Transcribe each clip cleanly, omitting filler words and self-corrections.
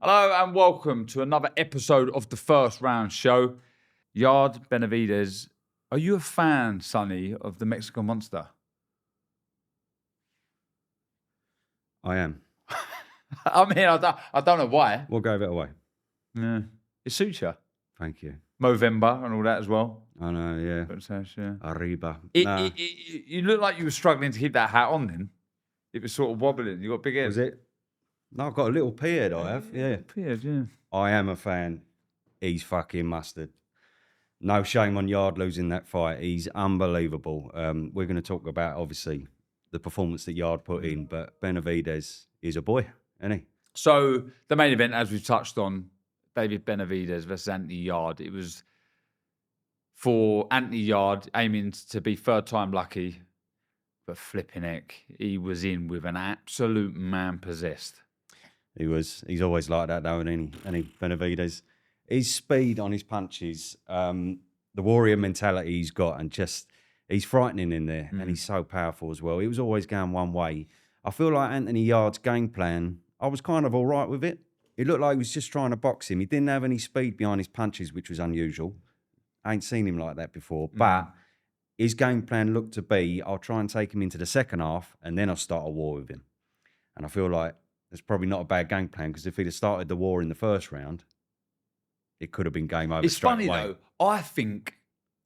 Hello and welcome to another episode of the First Round Show. Yarde, Benavidez, are you a fan, Sonny, of the Mexican Monster? I am. I mean, I don't know why. What gave it away? Yeah. It suits you. Thank you. Movember and all that as well. I know, yeah. Yeah. Arriba. You look like you were struggling to keep that hat on then. It was sort of wobbling. You got big head. Was it? No, I've got a little beard, I have. Yeah. Beard, yeah. I am a fan. He's fucking mustard. No shame on Yarde losing that fight. He's unbelievable. We're going to talk about, obviously, the performance that Yarde put in, but Benavidez is a boy, isn't he? So, the main event, as we've touched on, David Benavidez versus Anthony Yard. It was for Anthony Yard aiming to be third time lucky, but flipping heck, he was in with an absolute man possessed. He's always like that, though, isn't he? Benavidez. His speed on his punches, the warrior mentality he's got, and just he's frightening in there, and he's so powerful as well. He was always going one way. I feel like Anthony Yard's game plan, I was kind of all right with it. It looked like he was just trying to box him. He didn't have any speed behind his punches, which was unusual. I ain't seen him like that before. But his game plan looked to be, I'll try and take him into the second half, and then I'll start a war with him. And I feel like it's probably not a bad game plan, because if he'd have started the war in the first round, it could have been game over. It's funny though. I think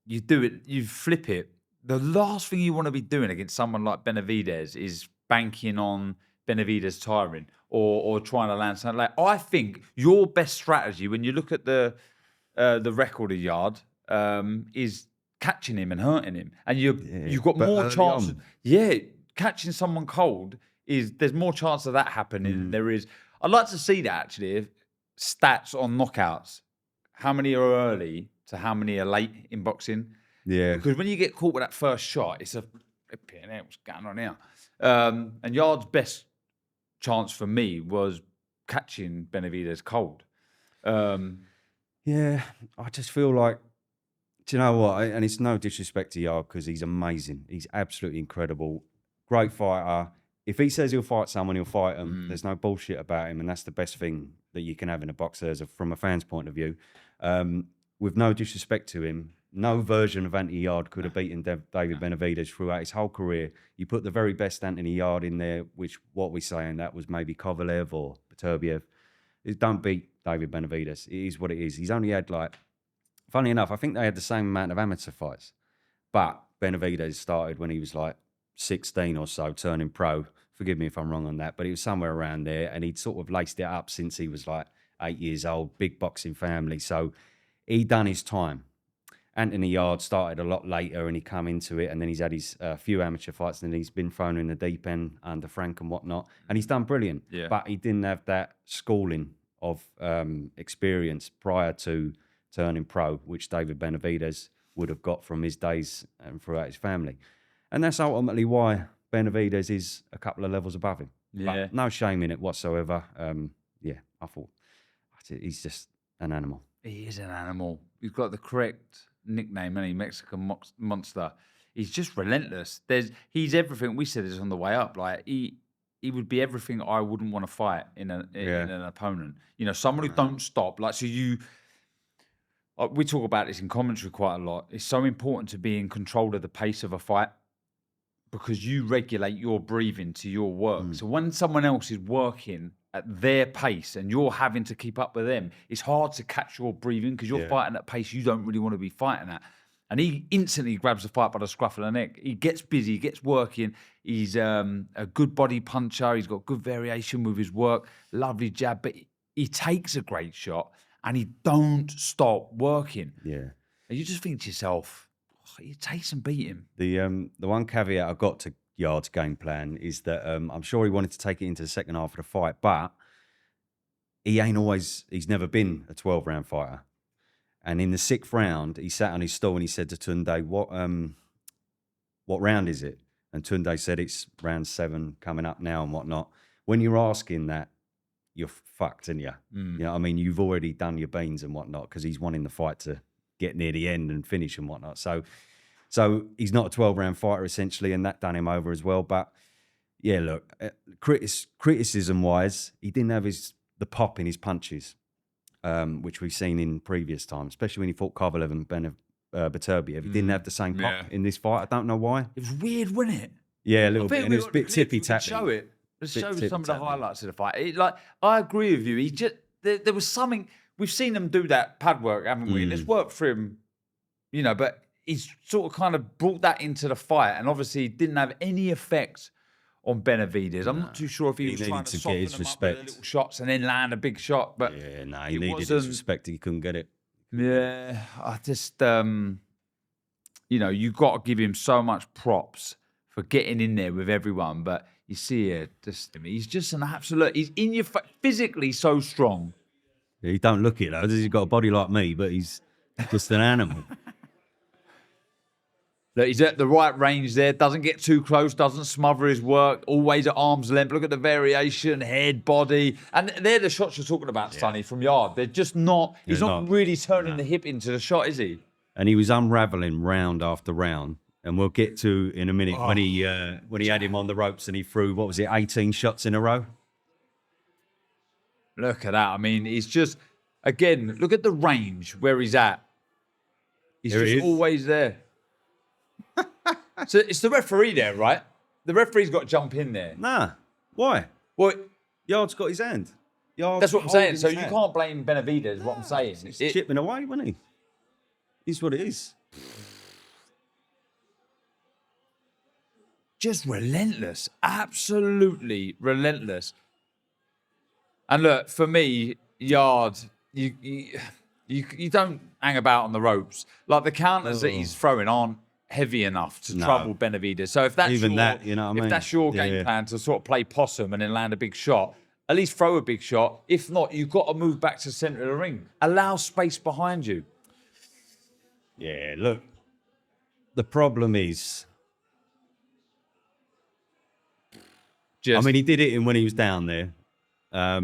you do it, you flip it. The last thing you want to be doing against someone like Benavidez is banking on Benavidez tiring or trying to land something. Like, I think your best strategy when you look at the record of Yarde is catching him and hurting him, and you've got more chance. Yeah, catching someone cold there's more chance of that happening than there is. I'd like to see that actually. Stats on knockouts. How many are early to how many are late in boxing? Yeah. Because when you get caught with that first shot, it's what's going on here? And Yarde's best chance for me was catching Benavidez cold. Yeah, I just feel like, do you know what? And it's no disrespect to Yarde, because he's amazing. He's absolutely incredible. Great fighter. If he says he'll fight someone, he'll fight him. There's no bullshit about him, and that's the best thing that you can have in a boxer from a fan's point of view. With no disrespect to him, no version of Anthony Yarde could have beaten David Benavidez throughout his whole career. You put the very best Anthony Yarde in there, which what we're saying, that was maybe Kovalev or Beterbiev. Don't beat David Benavidez. It is what it is. He's only had, like, funny enough, I think they had the same amount of amateur fights, but Benavidez started when he was like 16 or so, turning pro. Forgive me if I'm wrong on that, but he was somewhere around there, and he'd sort of laced it up since he was like 8 years old, big boxing family. So he done his time. Anthony Yarde started a lot later, and he come into it, and then he's had his few amateur fights, and then he's been thrown in the deep end under Frank and whatnot, and he's done brilliant. Yeah. But he didn't have that schooling of experience prior to turning pro, which David Benavidez would have got from his days and throughout his family. And that's ultimately why Benavidez is a couple of levels above him. Yeah. But no shame in it whatsoever. I thought he's just an animal. He is an animal. He's got the correct nickname, any Mexican Monster. He's just relentless. He's everything. We said this on the way up. Like he would be everything I wouldn't want to fight in an opponent. You know, someone who don't stop. Like, so we talk about this in commentary quite a lot. It's so important to be in control of the pace of a fight, because you regulate your breathing to your work. So when someone else is working at their pace and you're having to keep up with them, it's hard to catch your breathing, because you're fighting at pace you don't really want to be fighting at. And he instantly grabs the fight by the scruff of the neck. He gets busy, he gets working. He's a good body puncher. He's got good variation with his work, lovely jab, but he takes a great shot and he don't stop working. Yeah. And you just think to yourself, you taste and beat him. The one caveat I got to Yarde's game plan is that I'm sure he wanted to take it into the second half of the fight, but he's never been a 12-round fighter. And in the 6th round, he sat on his stool and he said to Tunde, what round is it? And Tunde said, it's round 7 coming up now and whatnot. When you're asking that, you're fucked, aren't you? You know what I mean? You've already done your beans and whatnot, because he's wanting the fight to get near the end and finish and whatnot. So he's not a 12-round fighter, essentially, and that done him over as well. But, yeah, look, criticism-wise, he didn't have his the pop in his punches, which we've seen in previous times, especially when he fought Kovalev and Beterbiev. He didn't have the same pop in this fight. I don't know why. It was weird, wasn't it? Yeah, a little bit. And it was a bit tippy-tappy. Show it. Let's show some of the highlights of the fight. I agree with you. He just there was something. We've seen him do that pad work, haven't we? And it's worked for him, but he's sort of kind of brought that into the fight, and obviously didn't have any effect on Benavidez. I'm not too sure if he was trying to soften him up with little shots and then land a big shot. But yeah, no, he needed his respect. He couldn't get it. Yeah, I just, you got to give him so much props for getting in there with everyone. But you see here, he's just an absolute. He's in your physically so strong. Yeah, he don't look it though. He's got a body like me, but he's just an animal. Look, he's at the right range there, doesn't get too close, doesn't smother his work, always at arm's length. Look at the variation, head, body. And they're the shots you're talking about, Sonny, from Yarde. They're just not, he's not really turning the hip into the shot, is he? And he was unravelling round after round. And we'll get to in a minute when he had him on the ropes and he threw, 18 shots in a row? Look at that. I mean, he's just, again, look at the range where he's at. He's just always there. So it's the referee there, right? The referee's got to jump in there. Nah. Why? Well, Yarde's got his hand. That's what I'm saying. So you can't blame Benavidez, what I'm saying. He's chipping away, wasn't he? It's what it is. Just relentless. Absolutely relentless. And look, for me, Yarde, you don't hang about on the ropes. Like the counters that he's throwing aren't heavy enough to trouble Benavidez. So if that's that's your game plan to sort of play possum and then land a big shot, at least throw a big shot. If not, you've got to move back to the centre of the ring. Allow space behind you. Yeah, look. The problem is, he did it when he was down there. But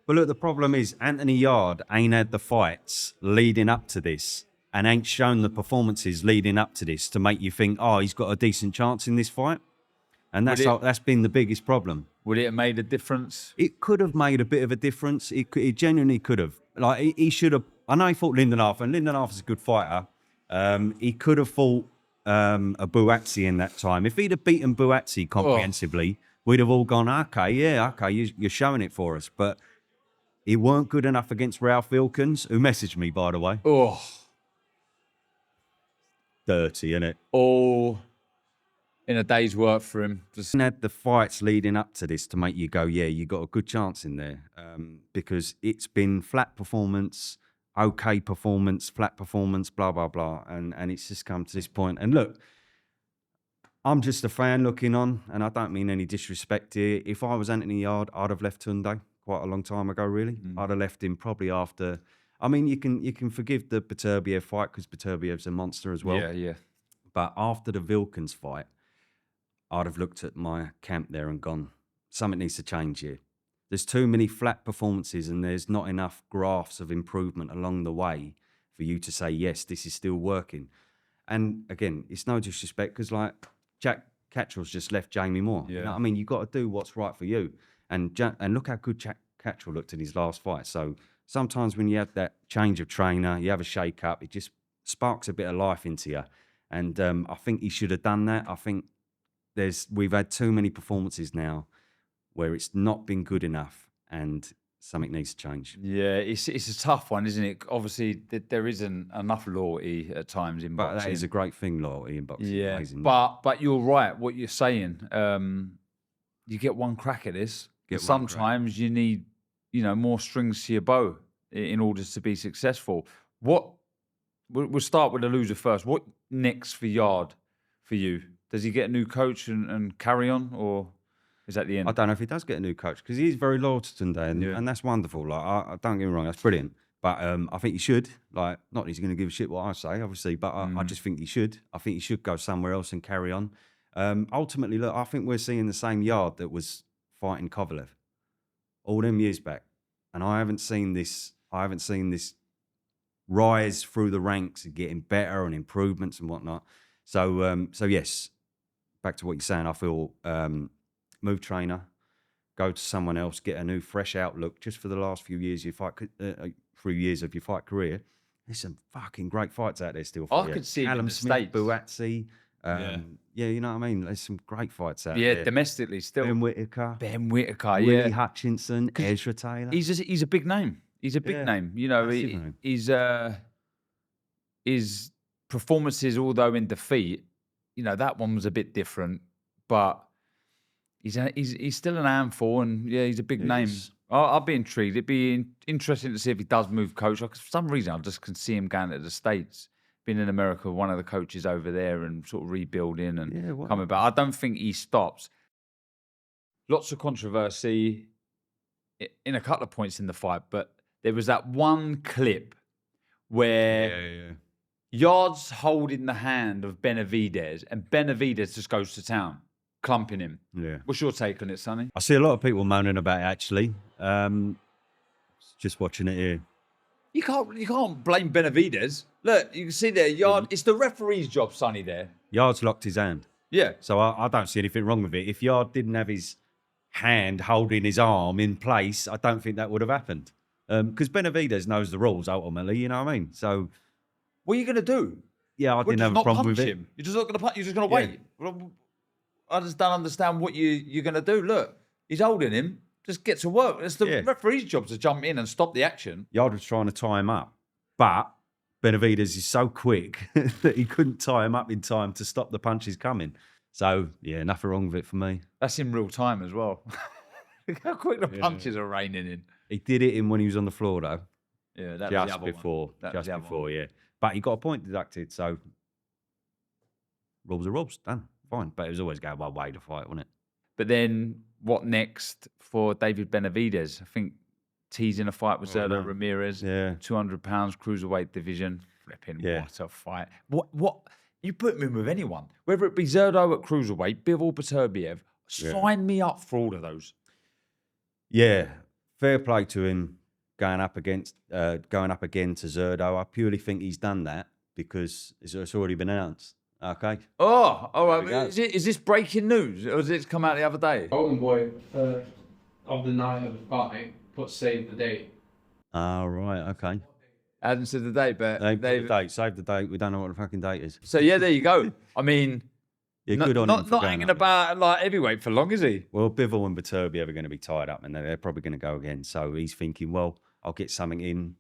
look, the problem is Anthony Yard ain't had the fights leading up to this and ain't shown the performances leading up to this to make you think, he's got a decent chance in this fight. And that's been the biggest problem. Would it have made a difference? It could have made a bit of a difference. It genuinely could have. Like, he should have. I know he fought Lindenhoff, and Lindenhoff is a good fighter. He could have fought a Buatsi in that time. If he'd have beaten Buatsi comprehensively, we'd have all gone, okay, you're showing it for us. But he weren't good enough against Ralph Wilkins, who messaged me, by the way. Oh. Dirty, innit? All in a day's work for him. Just had the fights leading up to this to make you go, yeah, you got a good chance in there. Because it's been flat performance, okay performance, flat performance, blah, blah, blah. And it's just come to this point. And look, I'm just a fan looking on, and I don't mean any disrespect here. If I was Anthony Yard, I'd have left Tunde quite a long time ago, really. I'd have left him probably after. I mean, you can forgive the Beterbiev fight because Beterbiev's a monster as well. Yeah. But after the Wilkins fight, I'd have looked at my camp there and gone, something needs to change here. There's too many flat performances and there's not enough graphs of improvement along the way for you to say, yes, this is still working. And again, it's no disrespect because like Jack Cattrall's just left Jamie Moore. Yeah. You know what I mean? You've got to do what's right for you. And look how good Jack Cattrall looked in his last fight. So sometimes when you have that change of trainer, you have a shake-up, it just sparks a bit of life into you. And I think he should have done that. I think we've had too many performances now where it's not been good enough and something needs to change. Yeah, it's a tough one, isn't it? Obviously, there isn't enough loyalty at times in boxing. But that is a great thing, loyalty in boxing. Yeah, amazing. but you're right, what you're saying. You get one crack at this. Sometimes you need, more strings to your bow in order to be successful. We'll start with the loser first. What next for Yarde for you? Does he get a new coach and carry on, or is that the end? I don't know if he does get a new coach because he is very loyal to Tunde, and that's wonderful. Like, I don't get me wrong, that's brilliant. But I think he should. Like, not that he's going to give a shit what I say, obviously, but I just think he should. I think he should go somewhere else and carry on. Ultimately, look, I think we're seeing the same Yarde that was fighting Kovalev all them years back, and I haven't seen this rise through the ranks and getting better and improvements and whatnot. So yes, back to what you're saying. I feel move trainer, go to someone else, get a new, fresh outlook. Just for the last few years, of your fight career, there's some fucking great fights out there still for you. I could see him in Callum the Smith, States. Buatsi. Yeah, you know what I mean? There's some great fights out Yeah, there. domestically still. Ben Whittaker. Whittaker, Willie yeah. Hutchinson, Ezra Taylor. He's a big name. He's a big name. You know, massive name. his performances, although in defeat, you know, that one was a bit different, but he's still an handful, and yeah, he's a big name. I'll be intrigued. It'd be interesting to see if he does move coach. Because for some reason, I just can see him going to the States, being in America, one of the coaches over there, and sort of rebuilding and coming back. I don't think he stops. Lots of controversy in a couple of points in the fight, but there was that one clip where Yarde's holding the hand of Benavidez, and Benavidez just goes to town, clumping him. Yeah. What's your take on it, Sonny? I see a lot of people moaning about it, actually. Just watching it here. You can't blame Benavidez. Look, you can see there, Yarde. It's the referee's job, Sonny. There. Yarde's locked his hand. Yeah. So I don't see anything wrong with it. If Yarde didn't have his hand holding his arm in place, I don't think that would have happened. Because Benavidez knows the rules ultimately. You know what I mean? So what are you going to do? Yeah, I didn't have a problem with it. You're just not going to punch. You're just going to wait. I just don't understand what you're going to do. Look, he's holding him. Just get to work. It's the referee's job to jump in and stop the action. Yarde was trying to tie him up, but Benavidez is so quick that he couldn't tie him up in time to stop the punches coming. So, yeah, nothing wrong with it for me. That's in real time as well. Look how quick the punches are raining in. He did it in when he was on the floor, though. Yeah, that just was the other before. one. Just before, yeah. But he got a point deducted, so rules are rules. Done. Fine. But it was always going one way to fight, wasn't it? But then what next for David Benavidez? I think teasing a fight with Zurdo Ramirez. Yeah. 200 pounds cruiserweight division. Flipping what a fight. What you put him in with anyone, whether it be Zurdo at cruiserweight, Bivol Beterbiev, sign me up for all of those. Yeah. Fair play to him going up again to Zurdo. I purely think he's done that because it's already been announced. Okay. Oh, all right. Is this breaking news, or did it come out the other day? Golden Boy of the night of the fight put save the date. Oh, right. Okay. Hasn't said the date, but they've saved the date. We don't know what the fucking date is. So yeah, there you go. I mean, good on him. Not hanging about like heavyweight for long, is he? Well, Bivol and Beterbiev are going to be tied up, and they're probably going to go again. So he's thinking, well, I'll get something in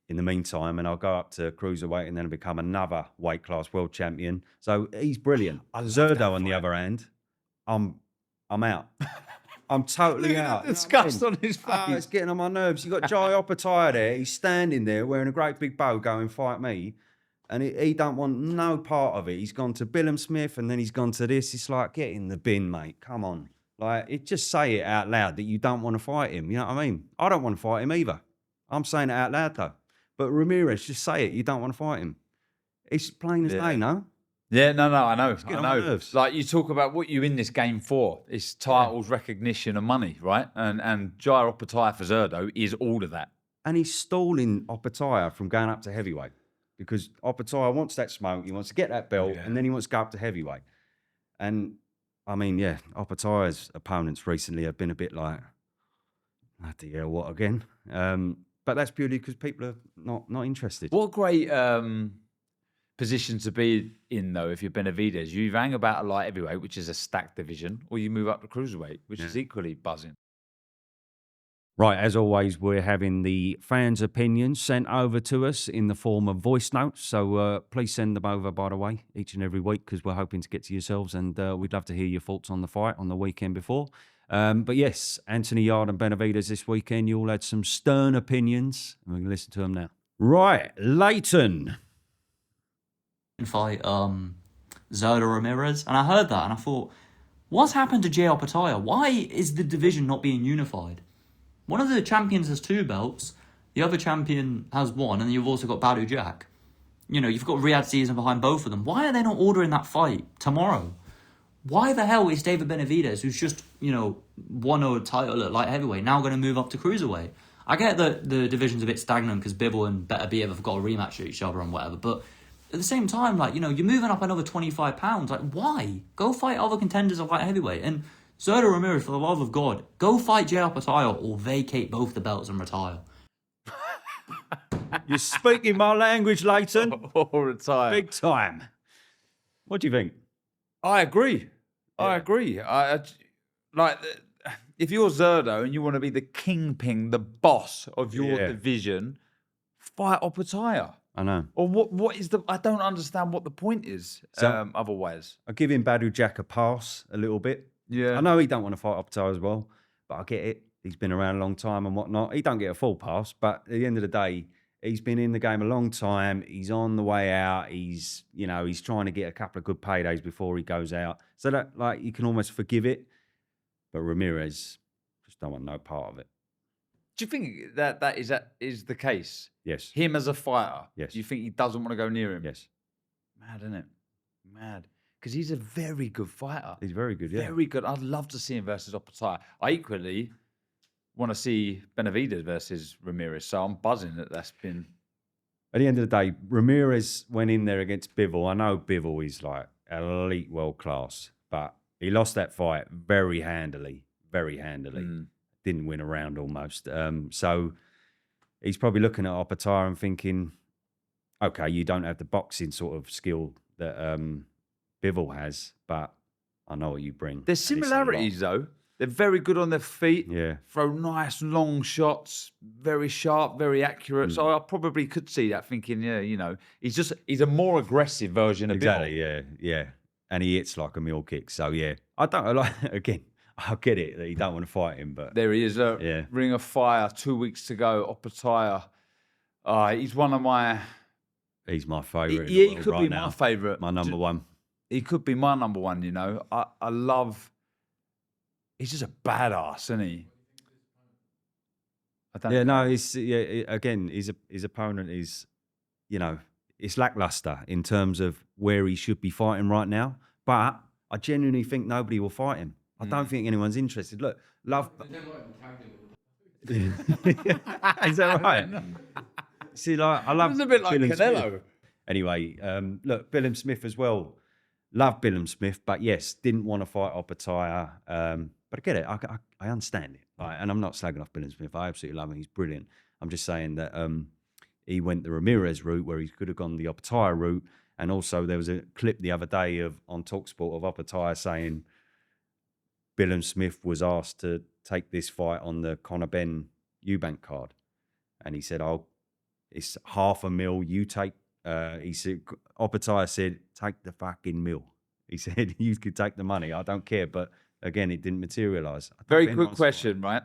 the meantime, and I'll go up to cruiserweight and then become another weight class world champion. So he's brilliant. Zurdo, on the other hand, I'm out. I'm totally out. Disgust on his face. Oh, it's getting on my nerves. You've got Jai Opetaia there. He's standing there wearing a great big bow going, fight me. And he don't want no part of it. He's gone to Billum Smith and then he's gone to this. It's like, get in the bin, mate. Come on. Just say it out loud that you don't want to fight him. You know what I mean? I don't want to fight him either. I'm saying it out loud, though. But Ramirez, just say it. You don't want to fight him. It's plain as day, no? Yeah, no, I know. I know. Like, you talk about what you're in this game for. It's titles, recognition, and money, right? And Jai Opetaia for Zurdo is all of that. And he's stalling Opetaia from going up to heavyweight because Opetaia wants that smoke. He wants to get that belt, and then he wants to go up to heavyweight. And, I mean, Opetaia's opponents recently have been a bit like, bloody hell, what again? But that's purely because people are not interested. What a great position to be in, though, if you're Benavidez. You hang about a light heavyweight, which is a stacked division, or you move up to cruiserweight, which is equally buzzing. Right, as always, we're having the fans' opinions sent over to us in the form of voice notes. So please send them over, by the way, each and every week, because we're hoping to get to yourselves, and we'd love to hear your thoughts on the fight on the weekend before. But yes, Anthony Yard and Benavidez this weekend. You all had some stern opinions, and we're going to listen to them now. Right, Leighton. Fight Zurdo Ramirez, and I heard that and I thought, what's happened to Jai Opetaia? Why is the division not being unified? One of the champions has 2 belts, the other champion has 1, and you've also got Badu Jack. You know, you've got Riyadh Season behind both of them. Why are they not ordering that fight tomorrow? Why the hell is David Benavidez, who's just, won a title at light heavyweight, now going to move up to cruiserweight? I get that the division's a bit stagnant because Bivol and Beterbiev have got a rematch at each other and whatever, but at the same time, you're moving up another 25 pounds. Why? Go fight other contenders at light heavyweight. And Zurdo Ramirez, for the love of God, go fight Jay Opetaia or vacate both the belts and retire. You're speaking my language, Leighton. Or retire. Big time. What do you think? I agree. I Yeah. agree. Like, if you're Zurdo and you want to be the kingpin, the boss of your Yeah. division, fight Opetaia. I know. Or what is the... I don't understand what the point is otherwise. I give him Badu Jack a pass a little bit. Yeah. I know he don't want to fight Opetaia as well, but I get it. He's been around a long time and whatnot. He don't get a full pass, but at the end of the day, he's been in the game a long time. He's on the way out. He's trying to get a couple of good paydays before he goes out. So that, like, you can almost forgive it. But Ramirez just don't want no part of it. Do you think that is the case? Yes. Him as a fighter? Yes. Do you think he doesn't want to go near him? Yes. Mad, isn't it? Mad. Because he's a very good fighter. He's very good, yeah. Very good. I'd love to see him versus Opetaia. I equally want to see Benavidez versus Ramirez. So I'm buzzing that that's been... At the end of the day, Ramirez went in there against Bivol. I know Bivol is like elite world class, but he lost that fight very handily. Didn't win a round almost. So he's probably looking at Opetaia and thinking, okay, you don't have the boxing sort of skill that Bivol has, but I know what you bring. There's And it's a lot. similarities, though. They're very good on their feet. Yeah. Throw nice long shots, very sharp, very accurate. So I probably could see that thinking, yeah, he's a more aggressive version of Exactly, Bivol. yeah. And he hits like a mule kick. So yeah. I get it that you don't want to fight him, but There he is, Yeah. Ring of Fire, 2 weeks to go, Opetaia. He's one of my... he's my favourite. He could be my favourite. My number one. He could be my number one, I love... He's just a badass, isn't he? I don't Yeah, no, again, his opponent is, it's lackluster in terms of where he should be fighting right now. But I genuinely think nobody will fight him. I don't think anyone's interested. Look, love. Is that right? See, like I love. It's a bit like Billum Canelo. Smith. Anyway, look, Billum Smith as well. Love Billum Smith, but yes, didn't want to fight Opetaia. But I get it. I understand it. Right? And I'm not slagging off Billum Smith. I absolutely love him. He's brilliant. I'm just saying that he went the Ramirez route where he could have gone the Opetaia route. And also there was a clip the other day on TalkSport of Opetaia saying Billum Smith was asked to take this fight on the Conor Benn Eubank card. And he said, it's $500,000. You take, he said, Opetaia said, take the fucking mill. He said, you could take the money. I don't care. But again, it didn't materialise. Very quick question, right?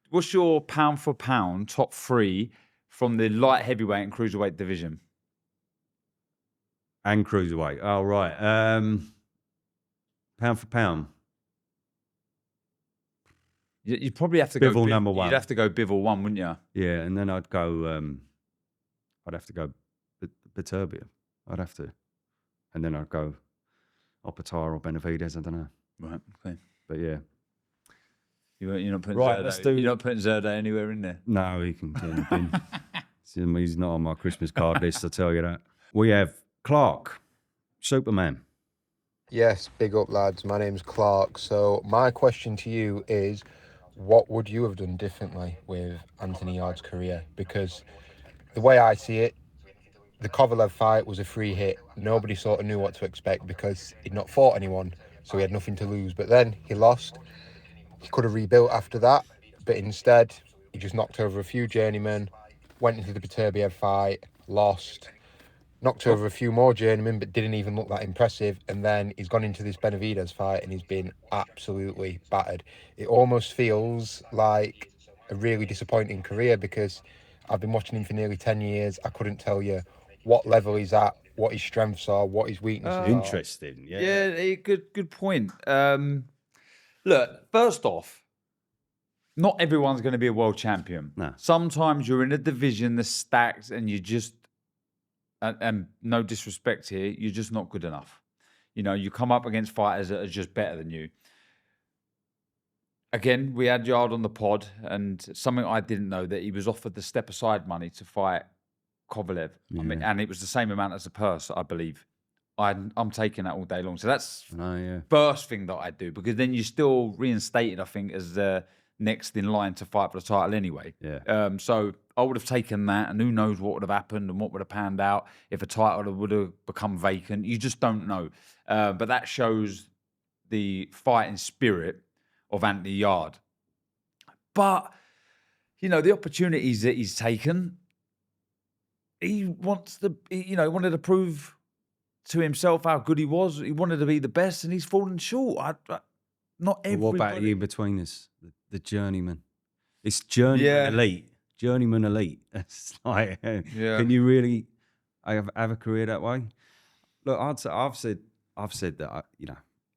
What's your pound for pound top three from the light heavyweight and cruiserweight division? And cruiserweight. Oh, right. Pound for pound. You'd probably have to Bivol go number one. You'd have to go Bivol one, wouldn't you? Yeah, and then I'd have to go Beterbiev. I'd have to. And then I'd go Opetaia or Benavidez, I don't know. Right, okay. But yeah. You're not putting Right, Zurdo, let's do- you're not putting Zurdo anywhere in there. No, he can get in the bin. He's not on my Christmas card list, I'll tell you that. We have Clark, Superman. Yes, big up, lads. My name's Clark. So my question to you is, what would you have done differently with Anthony Yard's career? Because the way I see it, the Kovalev fight was a free hit. Nobody sort of knew what to expect because he'd not fought anyone, so he had nothing to lose. But then he lost. He could have rebuilt after that, but instead he just knocked over a few journeymen, went into the Beterbiev fight, lost, knocked over a few more journeymen, but didn't even look that impressive. And then he's gone into this Benavidez fight and he's been absolutely battered. It almost feels like a really disappointing career because I've been watching him for nearly 10 years. I couldn't tell you what level he's at, what his strengths are, what his weaknesses are. Interesting, yeah. Yeah, good point. Look, first off, not everyone's going to be a world champion. No. Sometimes you're in a division that's stacked and you just, and no disrespect here, you're just not good enough. You come up against fighters that are just better than you. Again, we had Yarde on the pod, and something I didn't know, that he was offered the step-aside money to fight Kovalev. I mean, and it was the same amount as the purse, I believe. I'm taking that all day long. So that's No, yeah. first thing that I do, because then you're still reinstated, I think, as the next in line to fight for the title anyway. Yeah. So I would have taken that, and who knows what would have happened and what would have panned out if a title would have become vacant. You just don't know. But that shows the fighting spirit of Anthony Yard. But, you know, the opportunities that he's taken, he wants to, you know, he wanted to prove to himself how good he was. He wanted to be the best, and he's fallen short. Not But everybody. what about you in between us? The journeyman. It's journeyman elite. Journeyman elite. It's like, can you really have a career that way? Look, I've said that, you know,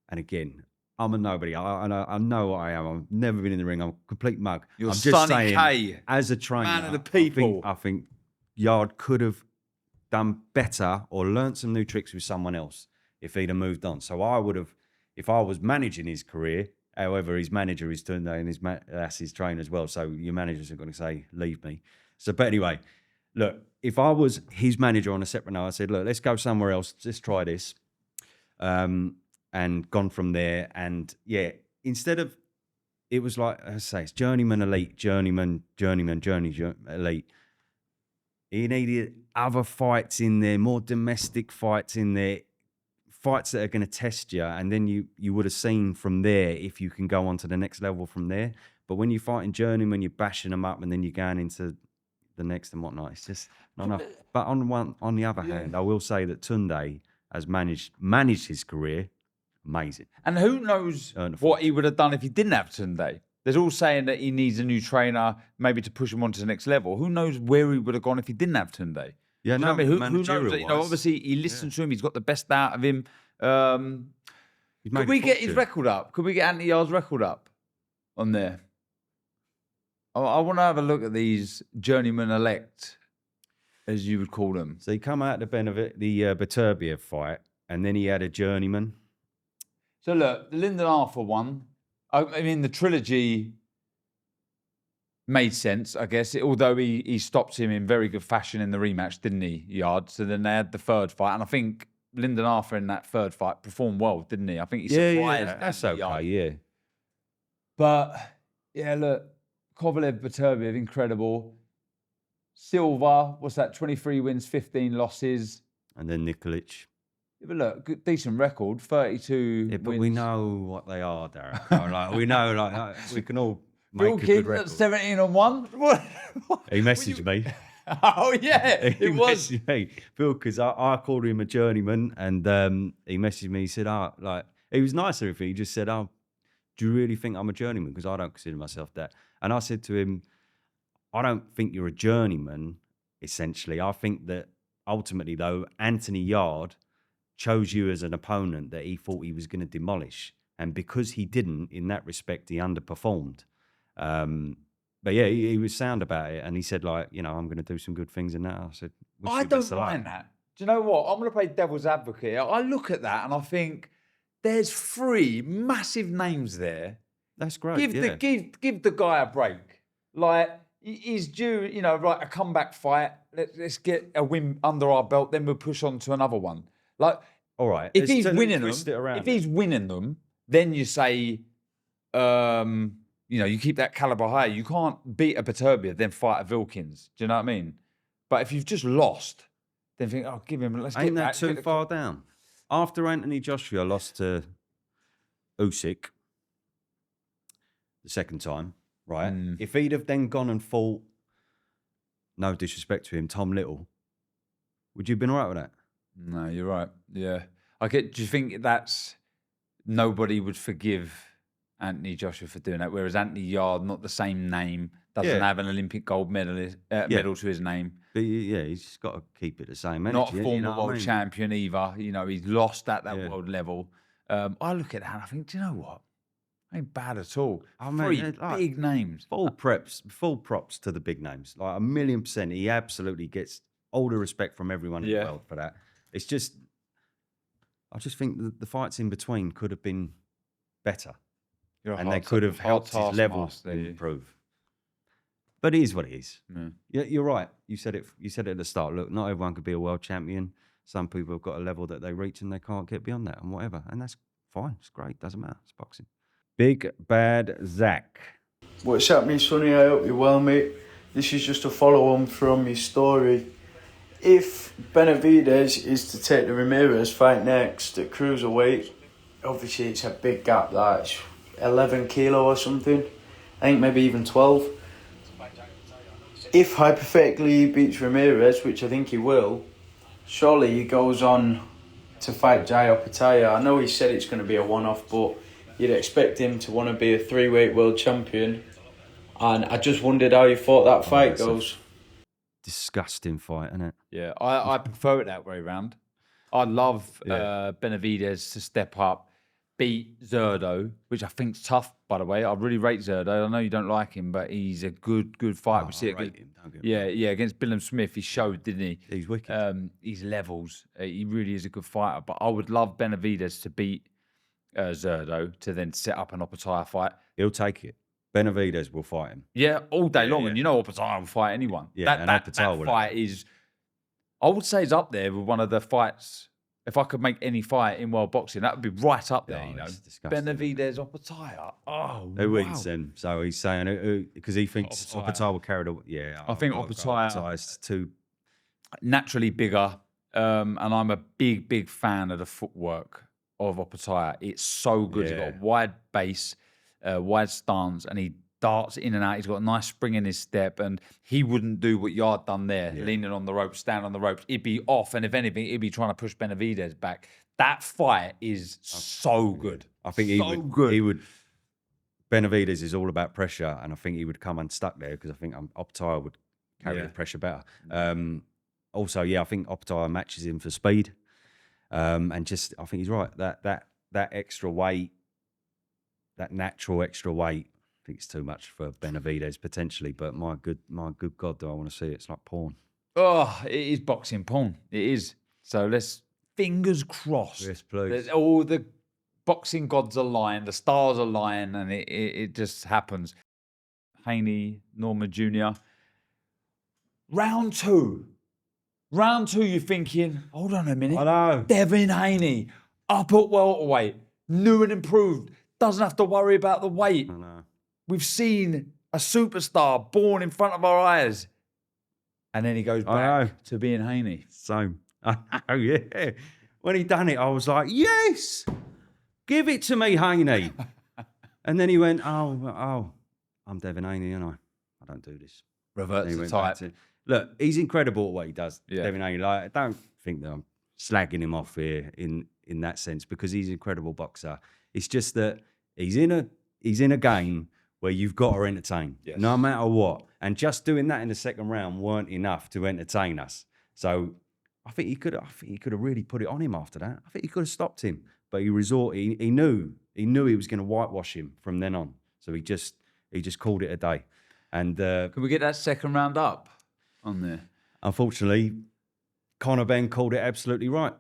and again, I'm a nobody. I know what I am. I've never been in the ring. I'm a complete mug. You're I'm just Sonny saying, K, as a trainer, man of the people. I think Yard could have done better or learnt some new tricks with someone else if he'd have moved on. So I would have, if I was managing his career, however, his manager is turned out, and that's his trainer as well. So your managers are going to say, leave me. So, but anyway, look, if I was his manager on a separate note, I said, look, let's go somewhere else. Let's try this. And gone from there. And yeah, instead of, it was like, I say, it's journeyman elite, journeyman elite. He needed other fights in there, more domestic fights in there, fights that are going to test you. And then you would have seen from there if you can go on to the next level from there. But when you're fighting journeyman, you're bashing them up and then you're going into the next and whatnot. It's just not enough. But on the other hand, I will say that Tunde has managed his career amazing. And who knows what he would have done if he didn't have Tunde? There's all saying that he needs a new trainer, maybe to push him on to the next level. Who knows where he would have gone if he didn't have Tunde? Yeah, no, who knows? You know, obviously he listened to him. He's got the best out of him. Could we get his record up? Could we get Anthony Yard's record up on there? I want to have a look at these journeyman elect, as you would call them. So he come out the Beterbiev fight, and then he had a journeyman. So look, the Lyndon Arthur one, I mean, the trilogy made sense, I guess, although he stopped him in very good fashion in the rematch, didn't he, Yard? So then they had the third fight, and I think Lyndon Arthur in that third fight performed well, didn't he? I think he surprised. Yeah, that's okay, Yard. Yeah. But, yeah, look, Kovalev, Beterbiev, incredible. Silva, what's that, 23 wins, 15 losses. And then Nikolic. Yeah, but look, good, decent record, 32 Yeah, but wins. we know what they are, Darren. Like, we know, like, we can all make a good record. 17-1. What? He messaged me. Oh, yeah, He messaged me. Phil, because I called him a journeyman, and he messaged me. He said, like, he was nice and everything. He just said, do you really think I'm a journeyman? Because I don't consider myself that. And I said to him, I don't think you're a journeyman, essentially. I think that ultimately, though, Anthony Yard chose you as an opponent that he thought he was going to demolish. And because he didn't, in that respect, he underperformed. But yeah, he was sound about it. And he said, like, you know, I'm going to do some good things in that. I said, I don't mind that. Do you know what? I'm going to play devil's advocate. I look at that and I think there's 3 massive names there. That's great. Give the guy a break. Like, he's due, you know, right, a comeback fight. Let's get a win under our belt, then we'll push on to another one. Like, all right, if he's winning them, then you say, you know, you keep that caliber high. You can't beat a Beterbiev, then fight a Wilkins. Do you know what I mean? But if you've just lost, then think, give him. Ain't that too far down? After Anthony Joshua lost to Usyk the second time, right? If he'd have then gone and fought, no disrespect to him, Tom Little, would you have been all right with that? No, you're right. Yeah. Do you think that's nobody would forgive Anthony Joshua for doing that? Whereas Anthony Yard, not the same name, doesn't have an Olympic gold medal to his name. But yeah, he's just got to keep it the same. Not former world champion either. You know, he's lost at that world level. I look at that and I think, do you know what? Ain't bad at all. 3 big names. Full props to the big names. Like 1,000,000%. He absolutely gets all the respect from everyone in the world for that. It's just, I just think the fights in between could have been better. And they could have helped his level improve. But it is what it is. Yeah, you're right. You said it at the start. Look, not everyone could be a world champion. some people have got a level that they reach and they can't get beyond that and whatever. And that's fine. It's great. Doesn't matter. It's boxing. Big Bad Zach. What's happening, Sonny? I hope you're well, mate. This is just a follow-on from your story. If Benavidez is to take the Ramirez fight next at cruiserweight, obviously it's a big gap, that's 11 kilo or something. I think maybe even 12. If hypothetically he beats Ramirez, which I think he will, surely he goes on to fight Opetaia. I know he said it's going to be a one-off, but you'd expect him to want to be a 3-weight world champion. And I just wondered how you thought that fight goes. Disgusting fight, isn't it? Yeah, I prefer it that way round. I'd love Benavidez to step up, beat Zurdo, which I think's tough, by the way. I really rate Zurdo. I know you don't like him, but he's a good fight. We see it. Yeah, against Billam Smith, he showed, didn't he? He's wicked. He's levels. He really is a good fighter. But I would love Benavidez to beat Zurdo to then set up an Opetaia fight. He'll take it. Benavidez will fight him. Yeah, all day long. And you know Opetaia will fight anyone. Yeah, that fight is, I would say, is up there with one of the fights. If I could make any fight in world boxing, that would be right up there, you know. Benavidez, Opetaia. Oh, who wins then? So he's saying, because he thinks Opetaia will carry the... Yeah. I think Opetaia is too... naturally bigger, and I'm a big fan of the footwork of Opetaia. It's so good. He's got a wide base, wide stance, and he darts in and out. He's got a nice spring in his step, and he wouldn't do what Yarde done there, leaning on the ropes, stand on the ropes. He'd be off, and if anything, he'd be trying to push Benavidez back. That fight is so good. I think he would. Benavidez is all about pressure, and I think he would come unstuck there because I think Opetaia would carry the pressure better. Also, I think Opetaia matches him for speed, and just I think he's right. That extra weight, that natural extra weight, I think it's too much for Benavidez potentially. But my good God, do I want to see it? It's like porn. Oh, it is boxing porn. It is. So let's fingers crossed. Yes, please. All the boxing gods align, the stars align, and it just happens. Haney, Norma Jr. Round two, you're thinking, hold on a minute. I know. Devin Haney, up at welterweight, new and improved, doesn't have to worry about the weight. I know. We've seen a superstar born in front of our eyes. And then he goes back to being Haney. So, yeah. When he done it, I was like, yes, give it to me, Haney. And then he went, oh, I'm Devin Haney, and I don't do this. Reverts the type. Look, he's incredible at what he does, Yeah. Devin Haney. Like, I don't think that I'm slagging him off here in that sense because he's an incredible boxer. It's just that he's in a game where you've got to entertain, no matter what. And just doing that in the second round weren't enough to entertain us. So I think he could have really put it on him after that. I think he could have stopped him, but he knew he was going to whitewash him from then on. So he just called it a day. And can we get that second round up on there? Unfortunately, Conor Benn called it absolutely right.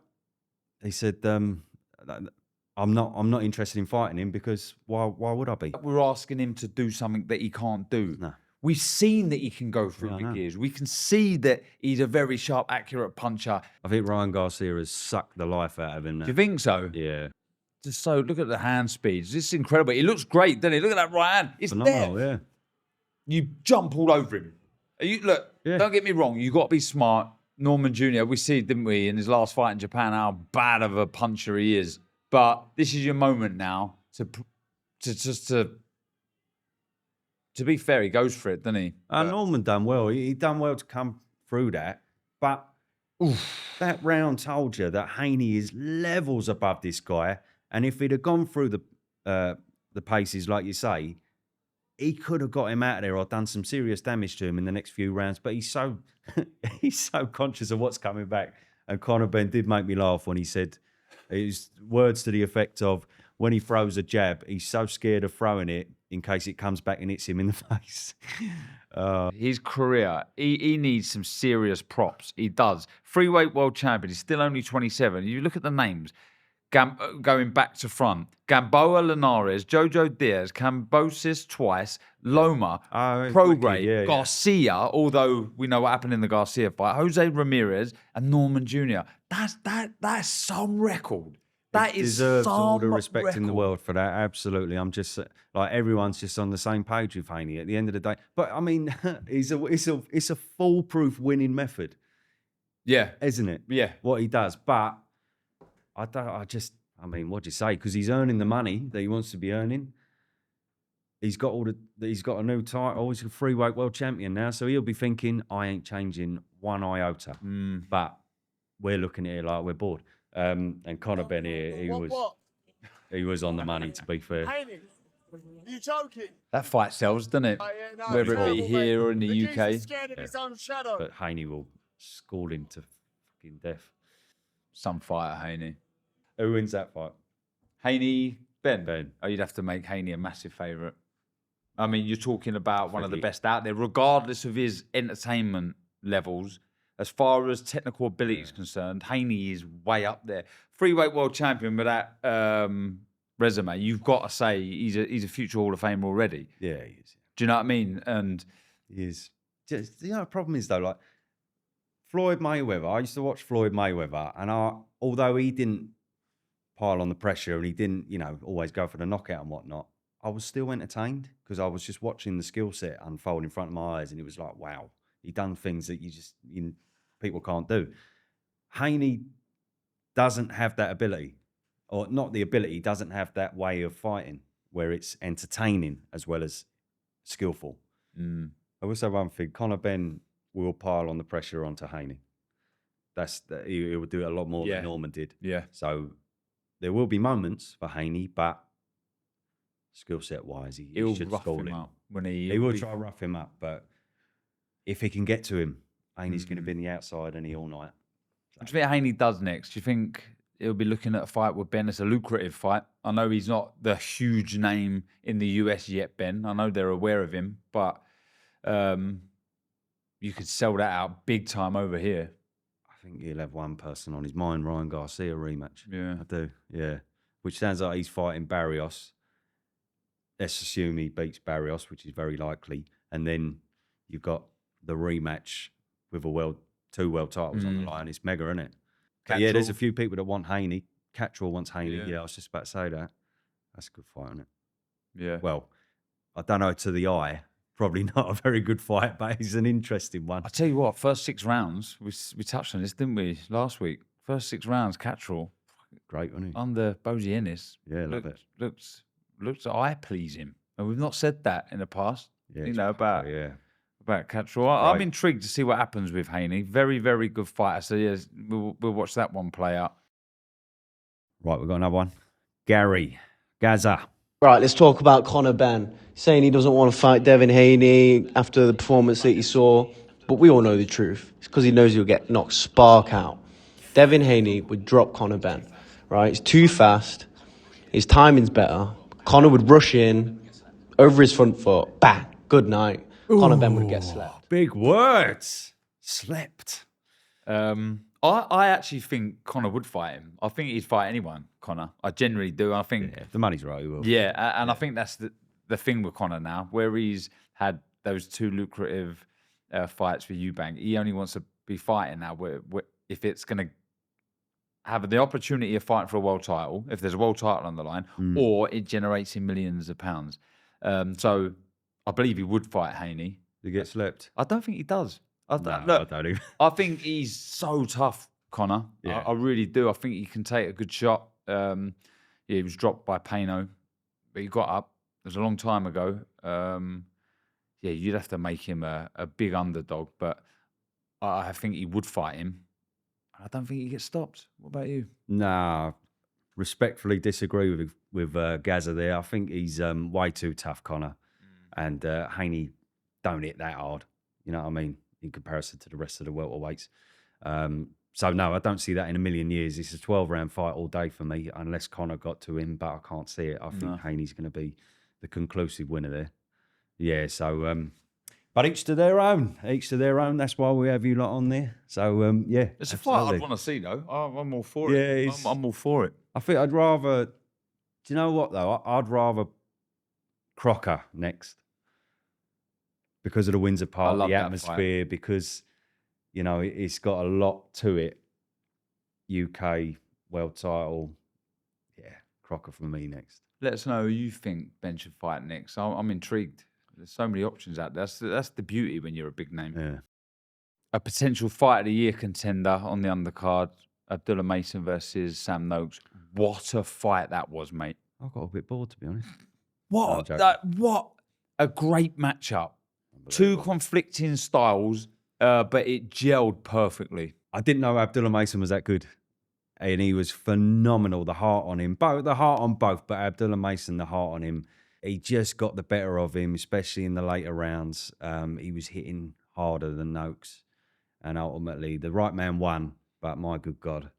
He said, I'm not interested in fighting him because why would I be? We're asking him to do something that he can't do. No. We've seen that he can go through big gears. We can see that he's a very sharp, accurate puncher. I think Ryan Garcia has sucked the life out of him now. Do you think so? Yeah. Just so, look at the hand speeds. This is incredible. He looks great, doesn't he? Look at that right hand. It's phenomenal, there. Yeah. You jump all over him. Don't get me wrong. You've got to be smart. Norman Jr., we see, didn't we, in his last fight in Japan, how bad of a puncher he is. But this is your moment now to be fair. He goes for it, doesn't he? Norman done well. He done well to come through that. But that round told you that Haney is levels above this guy. And if he'd have gone through the paces, like you say, he could have got him out of there or done some serious damage to him in the next few rounds. But he's so conscious of what's coming back. And Conor Benn did make me laugh when he said his words to the effect of, when he throws a jab, he's so scared of throwing it in case it comes back and hits him in the face. His career, he needs some serious props. He does. Freeweight world champion. He's still only 27. You look at the names. going back to front. Gamboa, Linares, Jojo Diaz, Cambosis twice, Loma, Prograis, yeah. Garcia, although we know what happened in the Garcia fight, Jose Ramirez and Norman Jr. That's some record. That He is deserves all the some respect in the record. world for that. Absolutely. I'm just like everyone's just on the same page with Haney at the end of the day. But I mean, it's a foolproof winning method, Yeah. isn't it? Yeah. What he does. But I mean, what do you say? Because he's earning the money that he wants to be earning. He's got a new title. He's a freeweight world champion now, so he'll be thinking, I ain't changing one iota. But we're looking at it like we're bored. And Conor Benn here, he was on the money, to be fair. Haney, are you joking? That fight sells, doesn't it? Oh, yeah, no, Whether it's it be horrible, here mate. or in the geezer's UK. scared of his own shadow. But Haney will school him to fucking death. Some fighter, Haney. Who wins that fight? Haney, Ben. Ben. Oh, you'd have to make Haney a massive favourite. I mean, you're talking about one of the Really? best out there, regardless of his entertainment levels. As far as technical ability is concerned, Haney is way up there. Freeweight world champion with that resume, you've got to say he's a future Hall of Famer already. Yeah, he is. Do you know what I mean? And He is. Just, the problem is, though, like, Floyd Mayweather, I used to watch Floyd Mayweather, and although he didn't pile on the pressure and he didn't, always go for the knockout and whatnot, I was still entertained because I was just watching the skill set unfold in front of my eyes, and it was like, wow, he done things that people can't do. Haney doesn't have that ability, or not the ability, he doesn't have that way of fighting where it's entertaining as well as skillful. I will say one thing, Conor Benn will pile on the pressure onto Haney. He will do it a lot more than Norman did. yeah, So there will be moments for Haney, but skill set wise, he he'll should rough school him him. up when He will try to rough him up, but if he can get to him, Haney's going to be on the outside and he all night. What do you think Haney does next? Do you think he'll be looking at a fight with Ben? It's a lucrative fight. I know he's not the huge name in the US yet, Ben. I know they're aware of him, but you could sell that out big time over here. I think he'll have one person on his mind, Ryan Garcia rematch. Yeah. I do, yeah. Which sounds like he's fighting Barrios. Let's assume he beats Barrios, which is very likely. And then you've got the rematch with two world titles on the line. It's mega, isn't it? But yeah, there's a few people that want Haney. Cattrall wants Haney. Yeah, I was just about to say that. That's a good fight, isn't it? Yeah. Well, I don't know to the eye. Probably not a very good fight, but it's an interesting one. I tell you what, first 6 rounds, we touched on this, didn't we, last week? First 6 rounds, Cattrall Great, wasn't he? under Bozy Ennis. Yeah, love it. Looks eye pleasing. And we've not said that in the past, Yeah, about yeah. Cattrall. I'm intrigued to see what happens with Haney. Very, very good fighter. So, yes, we'll watch that one play out. Right, we've got another one. Gary, Gaza. Right, let's talk about Conor Benn. Saying he doesn't want to fight Devin Haney after the performance that he saw. But we all know the truth. It's because he knows he'll get knocked spark out. Devin Haney would drop Conor Benn. Right, he's too fast. His timing's better. Conor would rush in, over his front foot, bang, good night. Conor Benn would get slept. Big words. Slept. I actually think Conor would fight him. I think he'd fight anyone, Conor. I generally do. I think, Yeah, if the money's right, he will. I think that's the thing with Conor now, where he's had those 2 lucrative fights for Eubank. He only wants to be fighting now where if it's going to have the opportunity of fighting for a world title, if there's a world title on the line, or it generates him millions of pounds. So I believe he would fight Haney. To get slept. I don't think he does. I don't even. I think he's so tough, Conor. Yeah. I really do. I think he can take a good shot. He was dropped by Payno, but he got up. It was a long time ago. You'd have to make him a big underdog, but I think he would fight him. I don't think he gets stopped. What about you? Nah, respectfully disagree with Gaza there. I think he's way too tough, Conor. And Haney don't hit that hard. You know what I mean? In comparison to the rest of the welterweights. So no, I don't see that in a million years. It's a 12-round fight all day for me, unless Conor got to him, but I can't see it. I think Haney's going to be the conclusive winner there. Yeah, so... but each to their own. Each to their own. That's why we have you lot on there. So, yeah. It's a fight absolutely. I'd want to see, though. I'm all for it. Yeah, I'm all for it. I think I'd rather. Do you know what though? I'd rather Crocker next because of the Windsor Park, love the that fight. atmosphere. Because it's got a lot to it. UK world title. Yeah, Crocker for me next. Let us know who you think Ben should fight next. I'm intrigued. There's so many options out there. That's the beauty when you're a big name. Yeah. A potential fight of the year contender on the undercard, Abdullah Mason versus Sam Noakes. What a fight that was, mate. I got a bit bored, to be honest. What a great matchup. Two Unbelievable. conflicting styles, but it gelled perfectly. I didn't know Abdullah Mason was that good. And he was phenomenal. The heart on him. The heart on both, but Abdullah Mason, the heart on him. He just got the better of him, especially in the later rounds. He was hitting harder than Noakes. And ultimately, the right man won. But my good God,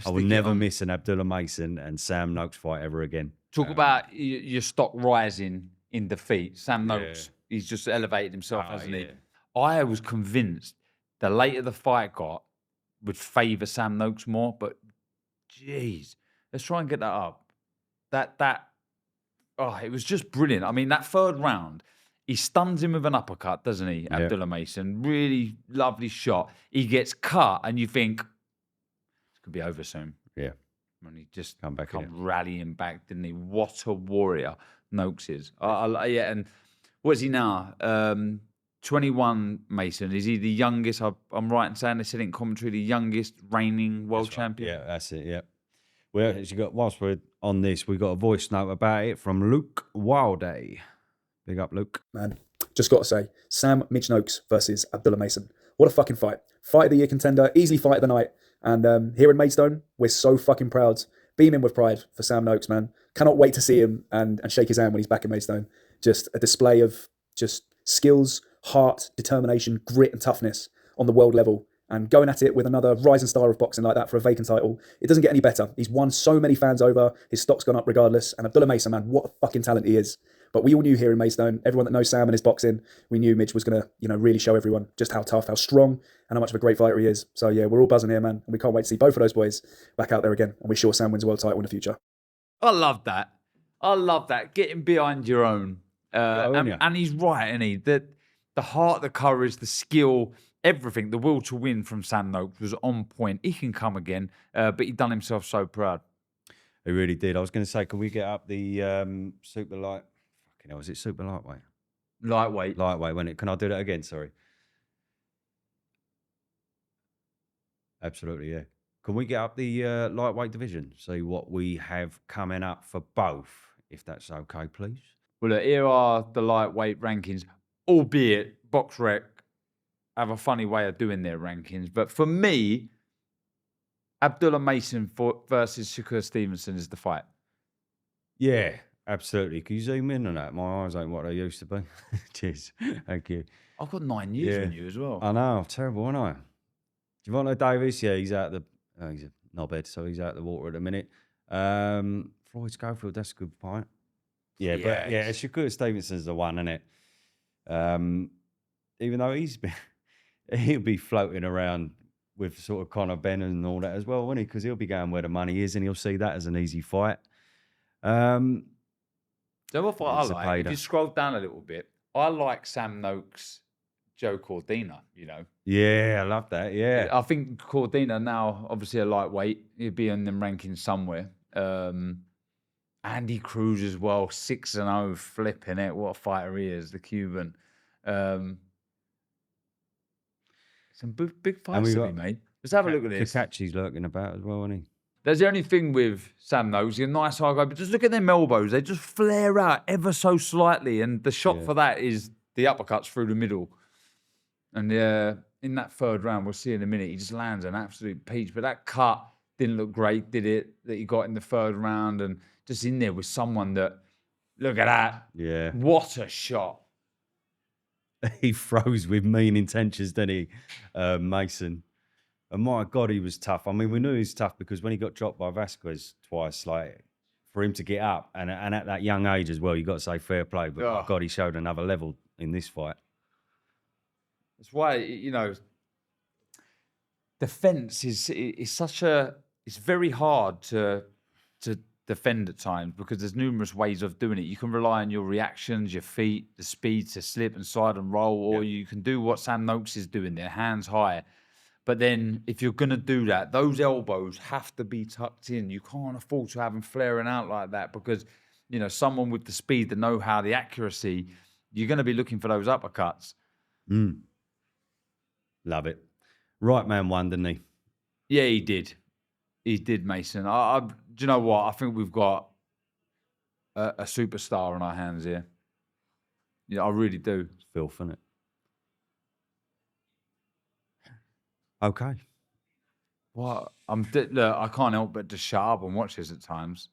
I will never miss an Abdullah Mason and Sam Noakes fight ever again. Talk about your stock rising in defeat. Sam Noakes, he's just elevated himself, hasn't he? I was convinced the later the fight got would favour Sam Noakes more, but jeez, let's try and get that up. It was just brilliant. I mean, that third round, he stuns him with an uppercut, doesn't he, Abdullah Mason? Really lovely shot. He gets cut, and you think, this could be over soon. Yeah. And he just Come rallying back, didn't he? What a warrior Noakes is. And what is he now? 21, Mason. Is he the youngest? I'm right in saying they said in commentary, the youngest reigning world champion? Yeah, that's it, yeah. Well, whilst we're on this, we got a voice note about it from Luke Yarde. Big up, Luke. Man, just got to say, Sam Mitch Noakes versus Abdullah Mason. What a fucking fight. Fight of the year contender, easily fight of the night. And here in Maidstone, we're so fucking proud. Beaming with pride for Sam Noakes, man. Cannot wait to see him and shake his hand when he's back in Maidstone. Just a display of just skills, heart, determination, grit and toughness on the world level. And going at it with another rising star of boxing like that for a vacant title, it doesn't get any better. He's won so many fans over. His stock's gone up regardless. And Abdullah Mason, man, what a fucking talent he is. But we all knew here in Maidstone, everyone that knows Sam and his boxing, we knew Midge was going to, really show everyone just how tough, how strong, and how much of a great fighter he is. So yeah, we're all buzzing here, man. And we can't wait to see both of those boys back out there again. And we're sure Sam wins a world title in the future. I love that. Getting behind your own. And he's right, isn't he? The heart, the courage, the skill, everything, the will to win from Sam Noakes was on point. He can come again, but he done himself so proud. He really did. I was going to say, can we get up the super light? Fucking hell, was it super lightweight? Lightweight. Lightweight, wasn't it? Can I do that again? Sorry. Absolutely, yeah. Can we get up the lightweight division? See what we have coming up for both, if that's okay, please. Well, here are the lightweight rankings, albeit BoxRec have a funny way of doing their rankings. But for me, Abdullah Mason versus Shakur Stevenson is the fight. Yeah, absolutely. Can you zoom in on that? My eyes ain't what they used to be. Cheers. Thank you. I've got 9 years on you as well. I know. Terrible, aren't I? Javante Davis, yeah, he's out he's a knobhead, so he's out the water at the minute. Floyd Schofield, that's a good fight. Yeah, but yeah, Shakur Stevenson's the one, isn't it? Even though he'll be floating around with sort of Conor Benn and all that as well, won't he? Because he'll be going where the money is and he'll see that as an easy fight. So what fight I like, if you scroll down a little bit, I like Sam Noakes, Joe Cordina, Yeah, I love that, yeah. I think Cordina now, obviously a lightweight, he'd be in them rankings somewhere. Andy Cruz as well, 6-0, flipping it. What a fighter he is, the Cuban. Some big fights to be made. Let's have a look at this. Kakachi's lurking about as well, isn't he? There's the only thing with Sam Noakes, he's a nice hard guy, but just look at them elbows. They just flare out ever so slightly. And the shot for that is the uppercuts through the middle. And in that third round, we'll see in a minute, he just lands an absolute peach. But that cut didn't look great, did it? That he got in the third round and just in there with someone that, look at that. Yeah. What a shot. He froze with mean intentions, didn't he, Mason? And my God, he was tough. I mean, we knew he was tough because when he got dropped by Vasquez twice, like, for him to get up, and at that young age as well, you got to say fair play. But my God, he showed another level in this fight. That's why, defense is such a. It's very hard to to defend at times because there's numerous ways of doing it. You can rely on your reactions, your feet, the speed to slip and slide and roll, or you can do what Sam Noakes is doing there, hands high. But then if you're going to do that, those elbows have to be tucked in. You can't afford to have them flaring out like that because, you know, someone with the speed, the know-how, the accuracy, you're going to be looking for those uppercuts. Love it. Right man won, didn't he? Yeah, he did. He did, Mason. Do you know what? I think we've got a superstar on our hands here. Yeah, I really do. It's filth, isn't it? Okay. What? Look, I can't help but just shut up and watch this at times.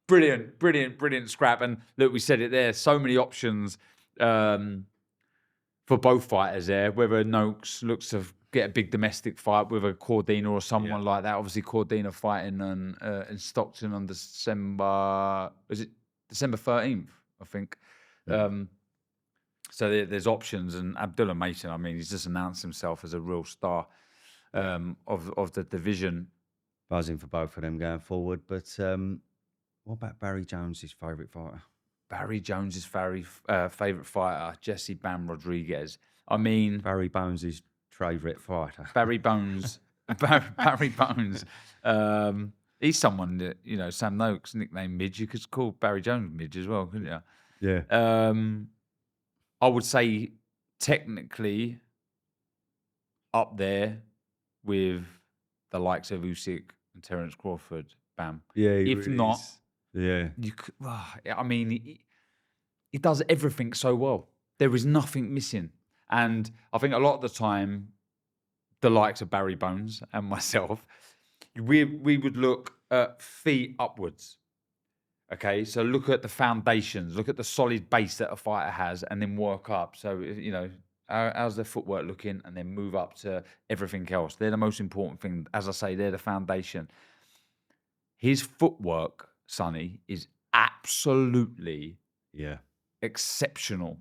Brilliant, brilliant, brilliant scrap. And look, we said it there. So many options for both fighters there. Whether Noakes looks to get a big domestic fight with a Cordina or someone like that. Obviously, Cordina fighting in Stockton on December 13th, I think. So there's options. And Abdullah Mason, I mean, he's just announced himself as a real star of the division. Buzzing for both of them going forward. But what about Barry Jones's favourite fighter? Barry Jones's favourite fighter, Jesse Bam Rodriguez. I mean, Barry Bones's favourite fighter. Barry Bones. Barry Bones. He's someone that, you know, Sam Noakes nicknamed Midge. You could call Barry Jones Midge as well, couldn't you? Yeah. I would say technically up there with the likes of Usyk and Terence Crawford. Bam. Yeah. If really not, is. Yeah. you could. I mean, he does everything so well. There is nothing missing, and I think a lot of the time, the likes of Barry Bones and myself, we would look at feet upwards. Okay, so look at the foundations, look at the solid base that a fighter has, and then work up. So, you know, how's their footwork looking, and then move up to everything else. They're the most important thing. As I say, they're the foundation. His footwork, Sonny, is absolutely exceptional.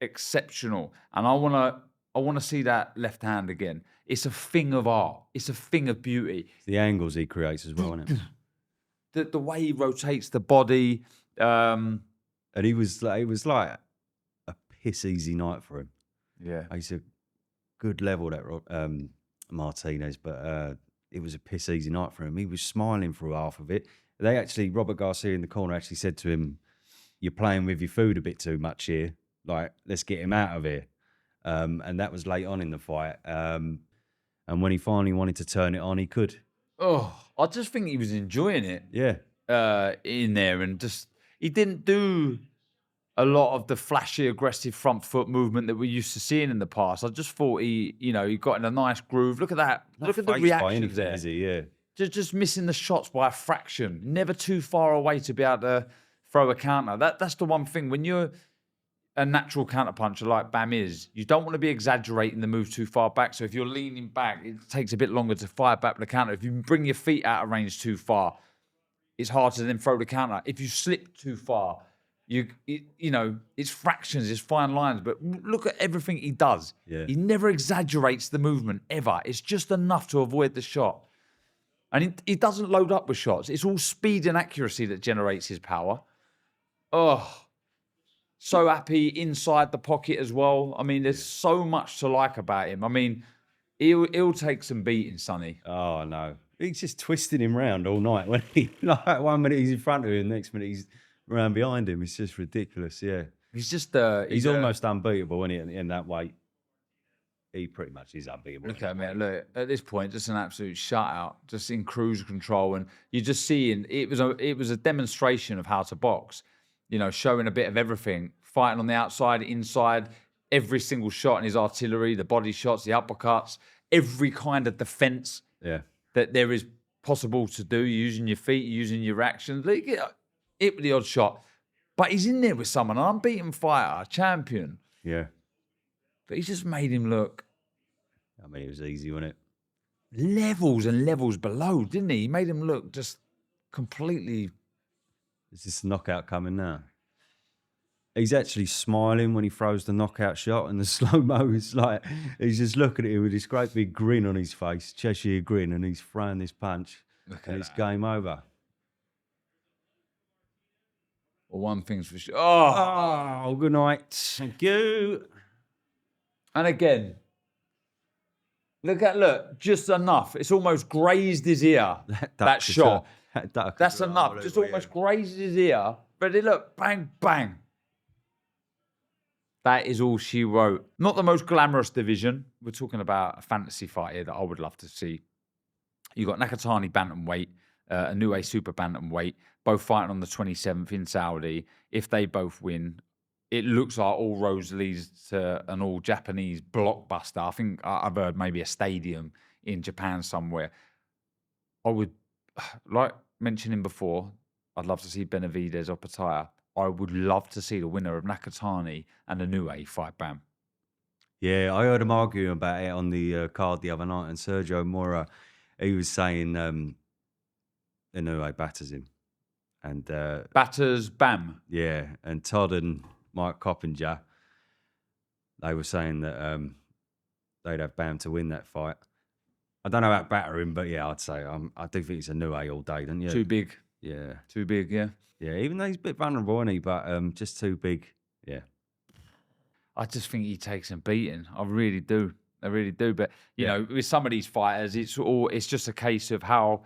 And I want to see that left hand again. It's a thing of art. It's a thing of beauty. The angles he creates as well, isn't it? The way he rotates the body. And it was like a piss easy night for him. Yeah. He's a good level, that Martinez, but it was a piss easy night for him. He was smiling through half of it. Robert Garcia in the corner actually said to him, "You're playing with your food a bit too much here. Like, let's get him out of here." And that was late on in the fight. And when he finally wanted to turn it on, he could. Oh, I just think he was enjoying it. Yeah. In there, and just he didn't do a lot of the flashy, aggressive front foot movement that we're used to seeing in the past. I just thought he got in a nice groove. Look at that. Look at the reactions there. Is he? Yeah. Just missing the shots by a fraction. Never too far away to be able to throw a counter. That's the one thing. When you're a natural counterpuncher like Bam is, you don't want to be exaggerating the move too far back. So if you're leaning back, it takes a bit longer to fire back with the counter. If you bring your feet out of range too far, it's hard to then throw the counter. If you slip too far, you know, it's fractions, it's fine lines. But look at everything he does. Yeah. He never exaggerates the movement, ever. It's just enough to avoid the shot. And he doesn't load up with shots. It's all speed and accuracy that generates his power. Oh, so happy inside the pocket as well. I mean, there's so much to like about him. I mean, he'll take some beating, Sonny. Oh, no. He's just twisting him round all night. When he, like, 1 minute he's in front of him, next minute he's around behind him. It's just ridiculous, yeah. He's just... he's almost unbeatable, isn't he, in that weight? He pretty much is unbeatable. Look at him, look, at this point, just an absolute shutout, just in cruise control. And you just see, it was a demonstration of how to box, you know, showing a bit of everything, fighting on the outside, inside, every single shot in his artillery, the body shots, the uppercuts, every kind of defense that there is possible to do, using your feet, using your actions. Like, hit with the odd shot. But he's in there with someone, an unbeaten fighter, champion. Yeah. But he just made him look... I mean, it was easy, wasn't it? Levels and levels below, didn't he? He made him look just completely... Is this knockout coming now? He's actually smiling when he throws the knockout shot, and the slow-mo is like, he's just looking at him with this great big grin on his face, Cheshire grin, and he's throwing this punch, and it's game over. Well, one thing's for sure. Oh, Oh, good night. Thank you. and again, look, just enough. It's almost grazed his ear. That shot. That's enough. Just almost grazed his ear. But look, bang, bang. That is all she wrote. Not the most glamorous division. We're talking about a fantasy fight here that I would love to see. You got Nakatani bantamweight, Inoue super bantamweight, both fighting on the 27th in Saudi. If they both win, it looks like all roads leads to an all Japanese blockbuster. I think I've heard maybe a stadium in Japan somewhere. I would, like mentioning before, I'd love to see Benavidez or Opetaia. I would love to see the winner of Nakatani and Inoue fight Bam. Yeah, I heard him arguing about it on the card the other night, and Sergio Mora, he was saying Inoue batters him. And Batters Bam. yeah, and Todd and Mike Coppinger, they were saying that they'd have Bam to win that fight. I don't know about battering, but yeah, I'd say I do think it's Inoue all day, don't you? Too big. Yeah. Too big, yeah. Yeah, even though he's a bit vulnerable, isn't he? But just too big. Yeah. I just think he takes a beating. I really do. I really do. But you know, with some of these fighters, it's just a case of how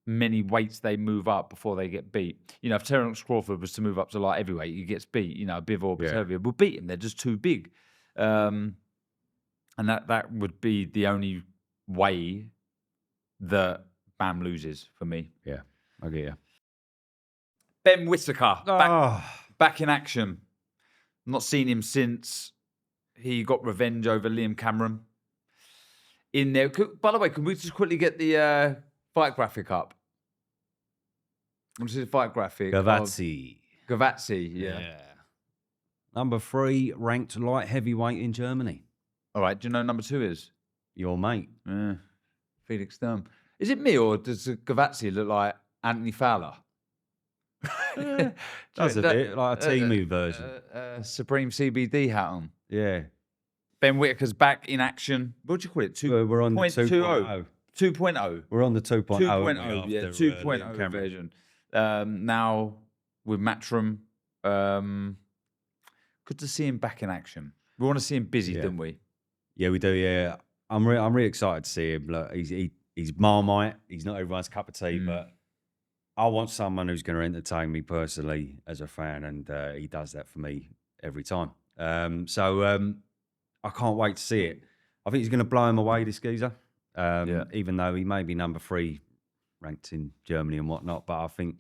many weights they move up before they get beat. You know, if Terence Crawford was to move up to light heavyweight, he gets beat. You know, Bivol Batavia will beat him. They're just too big. And that would be the only way that Bam loses for me. Yeah, I get you. Ben Whittaker, back in action. Not seen him since he got revenge over Liam Cameron. In there, by the way, can we just quickly get the fight graphic up? This is a fight graphic. Gavazzi. Gavazzi, yeah. Number 3 ranked light heavyweight in Germany. All right, do you know who number 2 is? Your mate. Felix Sturm. Is it me or does Gavazzi look like Anthony Fowler? Does a bit, like a Timu version. Supreme CBD hat on. Yeah. Ben Whittaker's back in action. What do you call it? We're on the 2.0. 2.0. We're on the 2.0. 2.0, yeah, 2.0 version. Now with Matchroom, good to see him back in action. We want to see him busy, don't we? Yeah, we do. Yeah, I'm really excited to see him. Look, he's Marmite. He's not everyone's cup of tea, but I want someone who's going to entertain me personally as a fan, and he does that for me every time. So I can't wait to see it. I think he's going to blow him away, this geezer. Even though he may be number 3 ranked in Germany and whatnot, but I think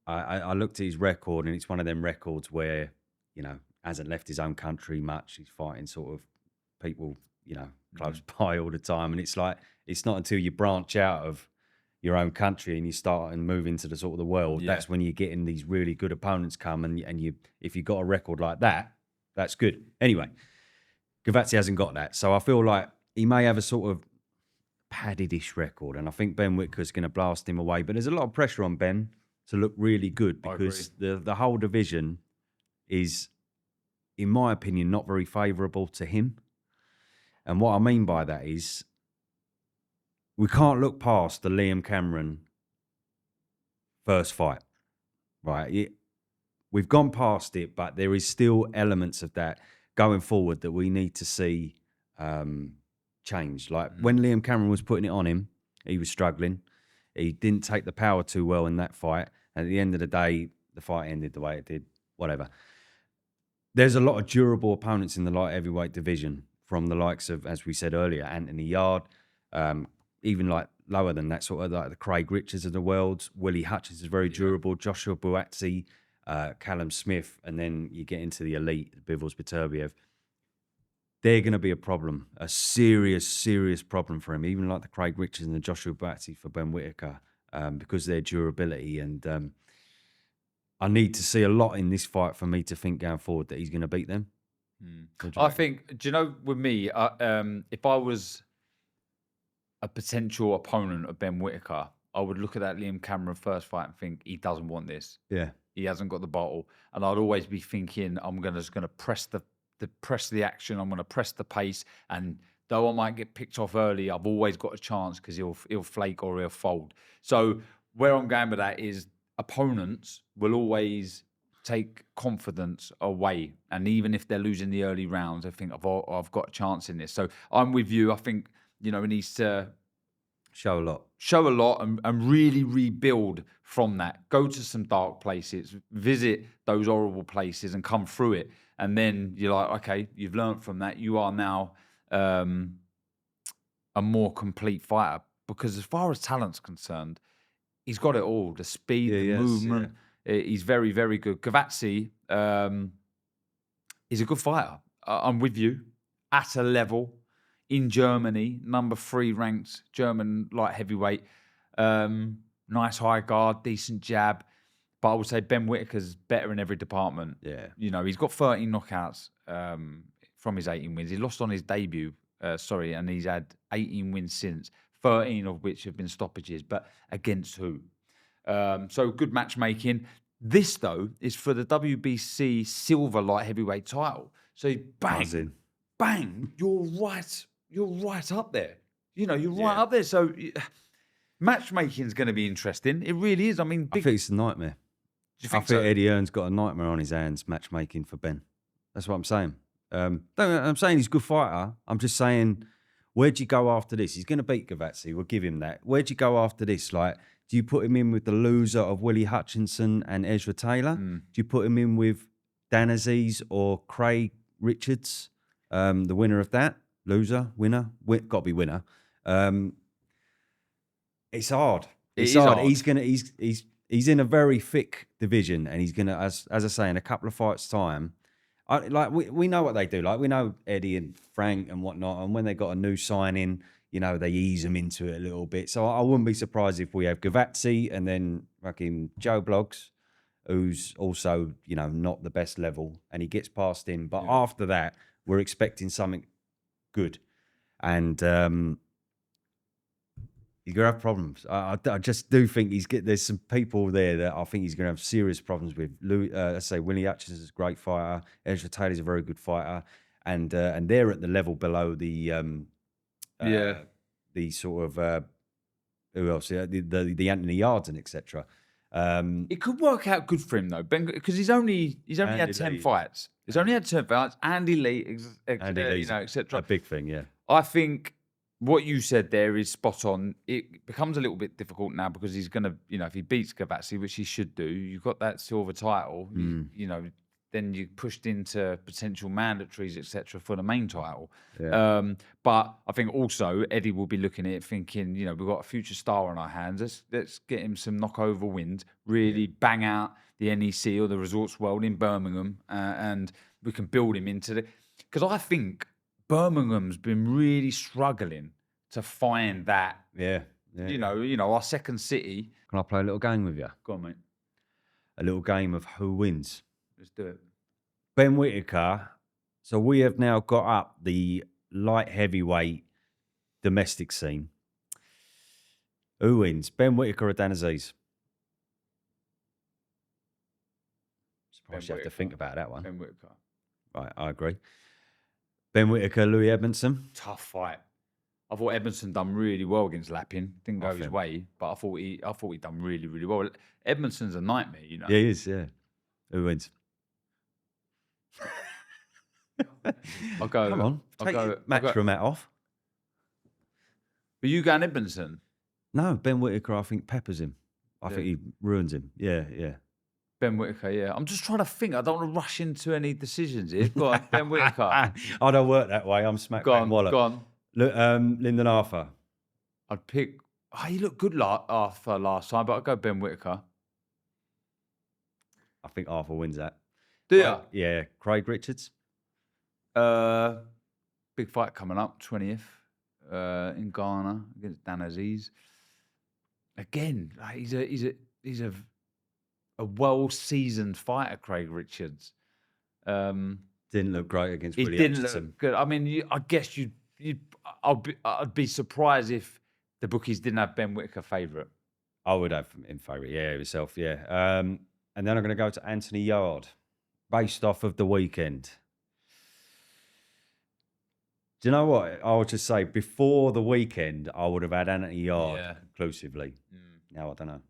I looked at his record, and it's one of them records where, you know, hasn't left his own country much. He's fighting sort of people, you know, close by all the time, and it's like it's not until you branch out of your own country and you start and move into the sort of the world, that's when you're getting these really good opponents come, and you if you've got a record like that, that's good. Anyway, Gavazzi hasn't got that, so I feel like he may have a sort of padded-ish record, and I think Ben Whittaker's going to blast him away. But there's a lot of pressure on Ben to look really good because the whole division is, in my opinion, not very favourable to him. And what I mean by that is we can't look past the Liam Cameron first fight, right? We've gone past it, but there is still elements of that going forward that we need to see change. Like when Liam Cameron was putting it on him, he was struggling. He didn't take the power too well in that fight. And at the end of the day, the fight ended the way it did, whatever. There's a lot of durable opponents in the light heavyweight division from the likes of, as we said earlier, Anthony Yard, even like lower than that, sort of like the Craig Richards of the world. Willie Hutchins is very durable. Joshua Buatsi, Callum Smith, and then you get into the elite, Bivol Batavia. They're going to be a problem, a serious, serious problem for him, even like the Craig Richards and the Joshua Buatsi for Ben Whittaker, because of their durability. And I need to see a lot in this fight for me to think going forward that he's going to beat them. I think, do you know, with me, if I was a potential opponent of Ben Whittaker, I would look at that Liam Cameron first fight and think he doesn't want this. Yeah. He hasn't got the bottle. And I'd always be thinking, I'm just going to press the action. I'm going to press the pace. And though I might get picked off early, I've always got a chance because he'll flake or he'll fold. So where I'm going with that is opponents will always take confidence away, and even if they're losing the early rounds, I think I've got a chance in this. So I'm with you. I think he needs to Show a lot. And really rebuild from that. Go to some dark places, visit those horrible places, and come through it. And then you're like, okay, you've learned from that. You are now a more complete fighter, because as far as talent's concerned, he's got it all: the speed, the movement. Yeah. He's very, very good. Gavazzi is a good fighter. I'm with you. At a level in Germany, number 3 ranked German light heavyweight. Nice high guard, decent jab. But I would say Ben Whitaker's better in every department. Yeah. He's got 13 knockouts from his 18 wins. He lost on his debut, and he's had 18 wins since, 13 of which have been stoppages. But against who? So good matchmaking. This, though, is for the WBC silver light heavyweight title. So bang, bang, you're right up there. You're right up there. So matchmaking is going to be interesting. It really is. I mean, I think it's a nightmare. Do you think I think so? Eddie Hearn's got a nightmare on his hands matchmaking for Ben. That's what I'm saying. I'm saying he's a good fighter. I'm just saying, where'd you go after this? He's going to beat Gavazzi. We'll give him that. Where'd you go after this? Like, do you put him in with the loser of Willie Hutchinson and Ezra Taylor? Do you put him in with Dan Aziz or Craig Richards? The winner of that? Loser? Winner? Got to be winner. It's hard. It's hard. He's in a very thick division, and he's gonna, as I say, in a couple of fights' time. We know what they do. Like, we know Eddie and Frank and whatnot, and when they got a new signing, they ease them into it a little bit. So I wouldn't be surprised if we have Gavazzi and then fucking Joe Bloggs, who's also, not the best level, and he gets past him. But after that, we're expecting something good. And he's going to have problems. I just do think there's some people there that I think he's going to have serious problems with. Let's say Willie Hutchinson's a great fighter. Ezra Taylor's a very good fighter. And they're at the level below the sort of, who else? The Anthony Yards and etc. It could work out good for him though, Ben, because he's only had 10 fights. He's only had 10 fights. Andy Lee, etc. A big thing, yeah. I think what you said there is spot on. It becomes a little bit difficult now because he's going to, if he beats Gavazzi, which he should do, you've got that silver title, then you're pushed into potential mandatories, etc., for the main title. Yeah. But I think also Eddie will be looking at it thinking, we've got a future star on our hands. Let's get him some knockover wins, really bang out the NEC or the Resorts World in Birmingham, and we can build him into the... Because I think Birmingham's been really struggling to find that. Yeah. Our second city. Can I play a little game with you? Go on, mate. A little game of who wins. Let's do it. Ben Whitaker. So we have now got up the light heavyweight domestic scene. Who wins? Ben Whitaker or Dan Aziz? Surprised you have to think about that one. Ben Whitaker. Right, I agree. Ben Whitaker, Louis Edmondson. Tough fight. I thought Edmondson done really well against Lappin. Didn't go his way, but I thought he done really, really well. Edmondson's a nightmare, Yeah, he is, yeah. Who wins? I'll go. Come on, take your matchroom hat off. But you going Edmondson? No, Ben Whitaker, I think peppers him. I think he ruins him. Yeah. Ben Whitaker, yeah. I'm just trying to think. I don't want to rush into any decisions here. Go on, Ben Whitaker. I don't work that way. I'm smack bang wallet. Go on. Look, Lyndon Arthur. I'd pick... he looked good Arthur last time, but I'd go Ben Whitaker. I think Arthur wins that. Do you? Yeah. Craig Richards. Big fight coming up, 20th, in Ghana against Dan Aziz. Again, he's a well-seasoned fighter, Craig Richards. Didn't look great against Willie Didn't Hutchinson. look good. I mean, I guess I'd be surprised if the bookies didn't have Ben Whitaker favourite. I would have him in favourite, yeah, himself, yeah. And then I'm going to go to Anthony Yard, based off of the weekend. Do you know what? I would just say, before the weekend, I would have had Anthony Yard conclusively. Now I don't know.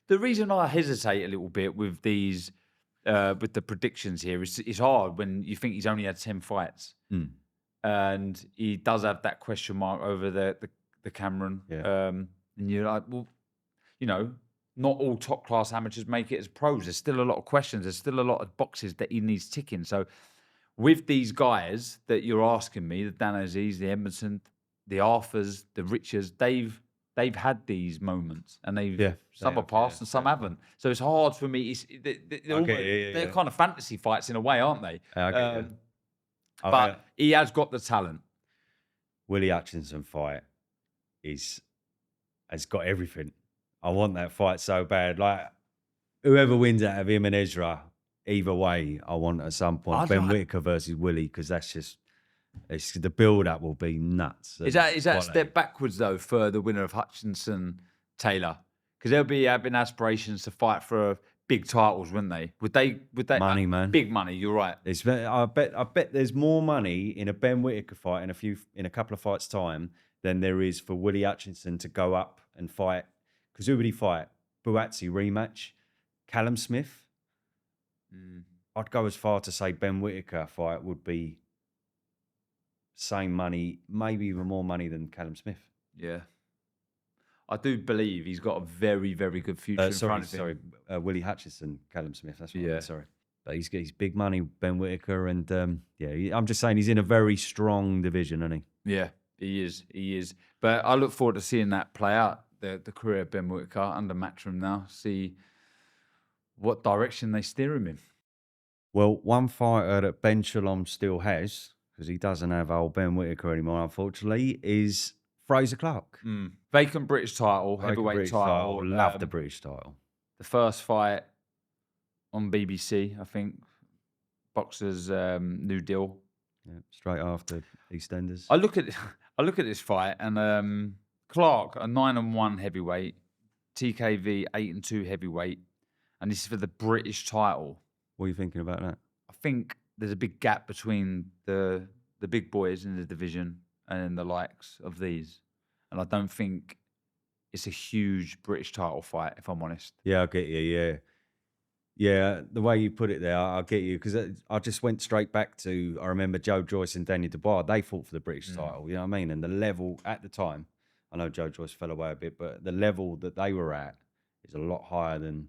The reason I hesitate a little bit with these, with the predictions here, is it's hard when you think he's only had 10 fights, and he does have that question mark over the Cameron. Yeah. And you're like, well, you know, not all top class amateurs make it as pros. There's still a lot of questions. There's still a lot of boxes that he needs ticking. So with these guys that you're asking me, the Dan Aziz, the Edmondson, the Arthurs, the Richards, they've had these moments, and some have passed and some haven't. So it's hard for me. They're kind of fantasy fights in a way, aren't they? But he has got the talent. Willie Hutchinson fight has got everything. I want that fight so bad. Like, whoever wins out of him and Ezra, either way, I want at some point Ben Whitaker versus Willie, because that's just the build-up will be nuts. Is that a step backwards though for the winner of Hutchinson Taylor? Because they'll be having aspirations to fight for big titles, wouldn't they? Would they? Money, man. Big money. You're right. I bet there's more money in a Ben Whitaker fight in a couple of fights' time than there is for Willie Hutchinson to go up and fight. Because who would he fight? Buatsi rematch, Callum Smith. I'd go as far to say Ben Whitaker fight would be same money, maybe even more money than Callum Smith. Yeah. I do believe he's got a very, very good future in front of him. Sorry, Willie Hutchinson, Callum Smith. That's what I mean, sorry. But he's big money, Ben Whitaker, and I'm just saying he's in a very strong division, isn't he? Yeah, he is. He is. But I look forward to seeing that play out, the career of Ben Whitaker under Matchroom now, see what direction they steer him in. Well, one fighter that Ben Shalom still has, because he doesn't have old Ben Whitaker anymore, unfortunately, is Fraser Clark. Vacant British title, heavyweight British title. Love the British title. The first fight on BBC, I think. Boxers' New Deal. Yeah, straight after EastEnders. I look at this fight, and Clark, a 9-1 heavyweight, TKV 8-2 heavyweight, and this is for the British title. What are you thinking about that? I think there's a big gap between the big boys in the division and the likes of these, and I don't think it's a huge British title fight, if I'm honest. Yeah, I get you. Yeah, the way you put it there, I get you, because I just went straight back to, I remember Joe Joyce and Daniel Dubois, they fought for the British title, you know what I mean? And the level at the time, I know Joe Joyce fell away a bit, but the level that they were at is a lot higher than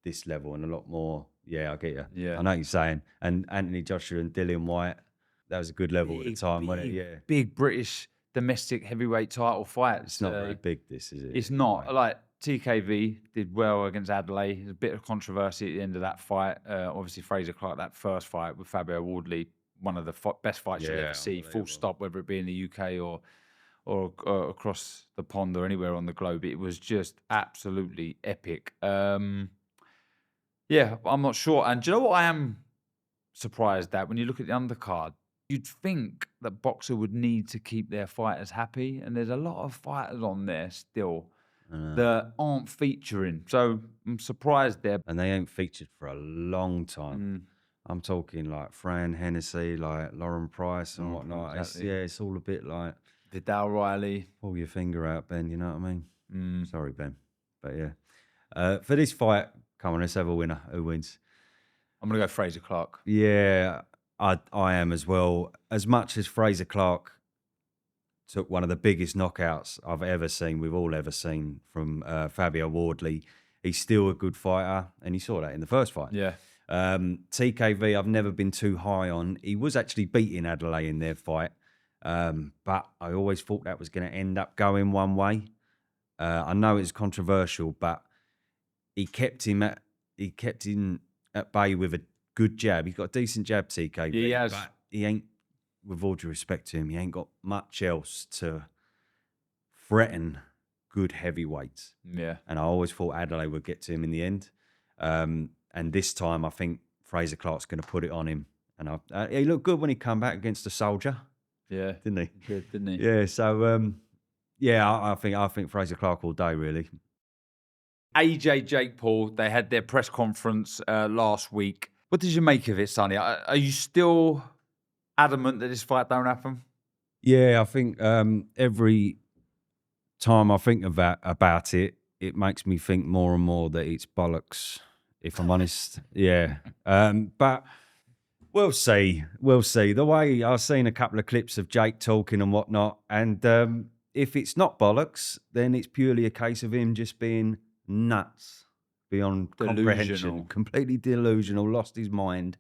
this level and a lot more. Yeah, I get you. Yeah. I know what you're saying. And Anthony Joshua and Dillian White, that was a good level at the time, wasn't it? Yeah. Big British domestic heavyweight title fight. It's not very big, this, is it? It's not. Like, TKV did well against Adelaide. There's a bit of controversy at the end of that fight. Obviously, Fraser Clark, that first fight with Fabio Wardley, one of the best fights you'll ever see, full stop, whether it be in the UK or across the pond or anywhere on the globe. It was just absolutely epic. Yeah, I'm not sure. And do you know what I am surprised at? When you look at the undercard, you'd think that boxer would need to keep their fighters happy. And there's a lot of fighters on there still that aren't featuring. So I'm surprised there. And they ain't featured for a long time. I'm talking like Fran Hennessy, like Lauren Price and whatnot. Exactly. It's all a bit like Vidal Riley. Pull your finger out, Ben, you know what I mean? Sorry, Ben. But yeah. For this fight, come on, let's have a winner. Who wins? I'm going to go Fraser Clark. Yeah, I am as well. As much as Fraser Clark took one of the biggest knockouts I've ever seen, we've all ever seen, from Fabio Wardley, he's still a good fighter, and you saw that in the first fight. Yeah. TKV, I've never been too high on. He was actually beating Adelaide in their fight, but I always thought that was going to end up going one way. I know it's controversial, but he kept him at bay with a good jab. He's got a decent jab, TKV. Yeah, he has. But he ain't, with all due respect to him, he ain't got much else to threaten good heavyweights. Yeah. And I always thought Adelaide would get to him in the end. And this time, I think Fraser Clark's going to put it on him. And he looked good when he come back against the Soldier. Yeah. Didn't he? He did, didn't he? Yeah, so, I think Fraser Clark all day, really. AJ Jake Paul, they had their press conference last week. What did you make of it, Sonny? Are you still adamant that this fight don't happen? Yeah, I think every time I think about it, it makes me think more and more that it's bollocks, if I'm honest. Yeah. But we'll see. We'll see. The way I've seen a couple of clips of Jake talking and whatnot, and if it's not bollocks, then it's purely a case of him just being nuts beyond comprehension, Delusional. completely delusional, lost his mind.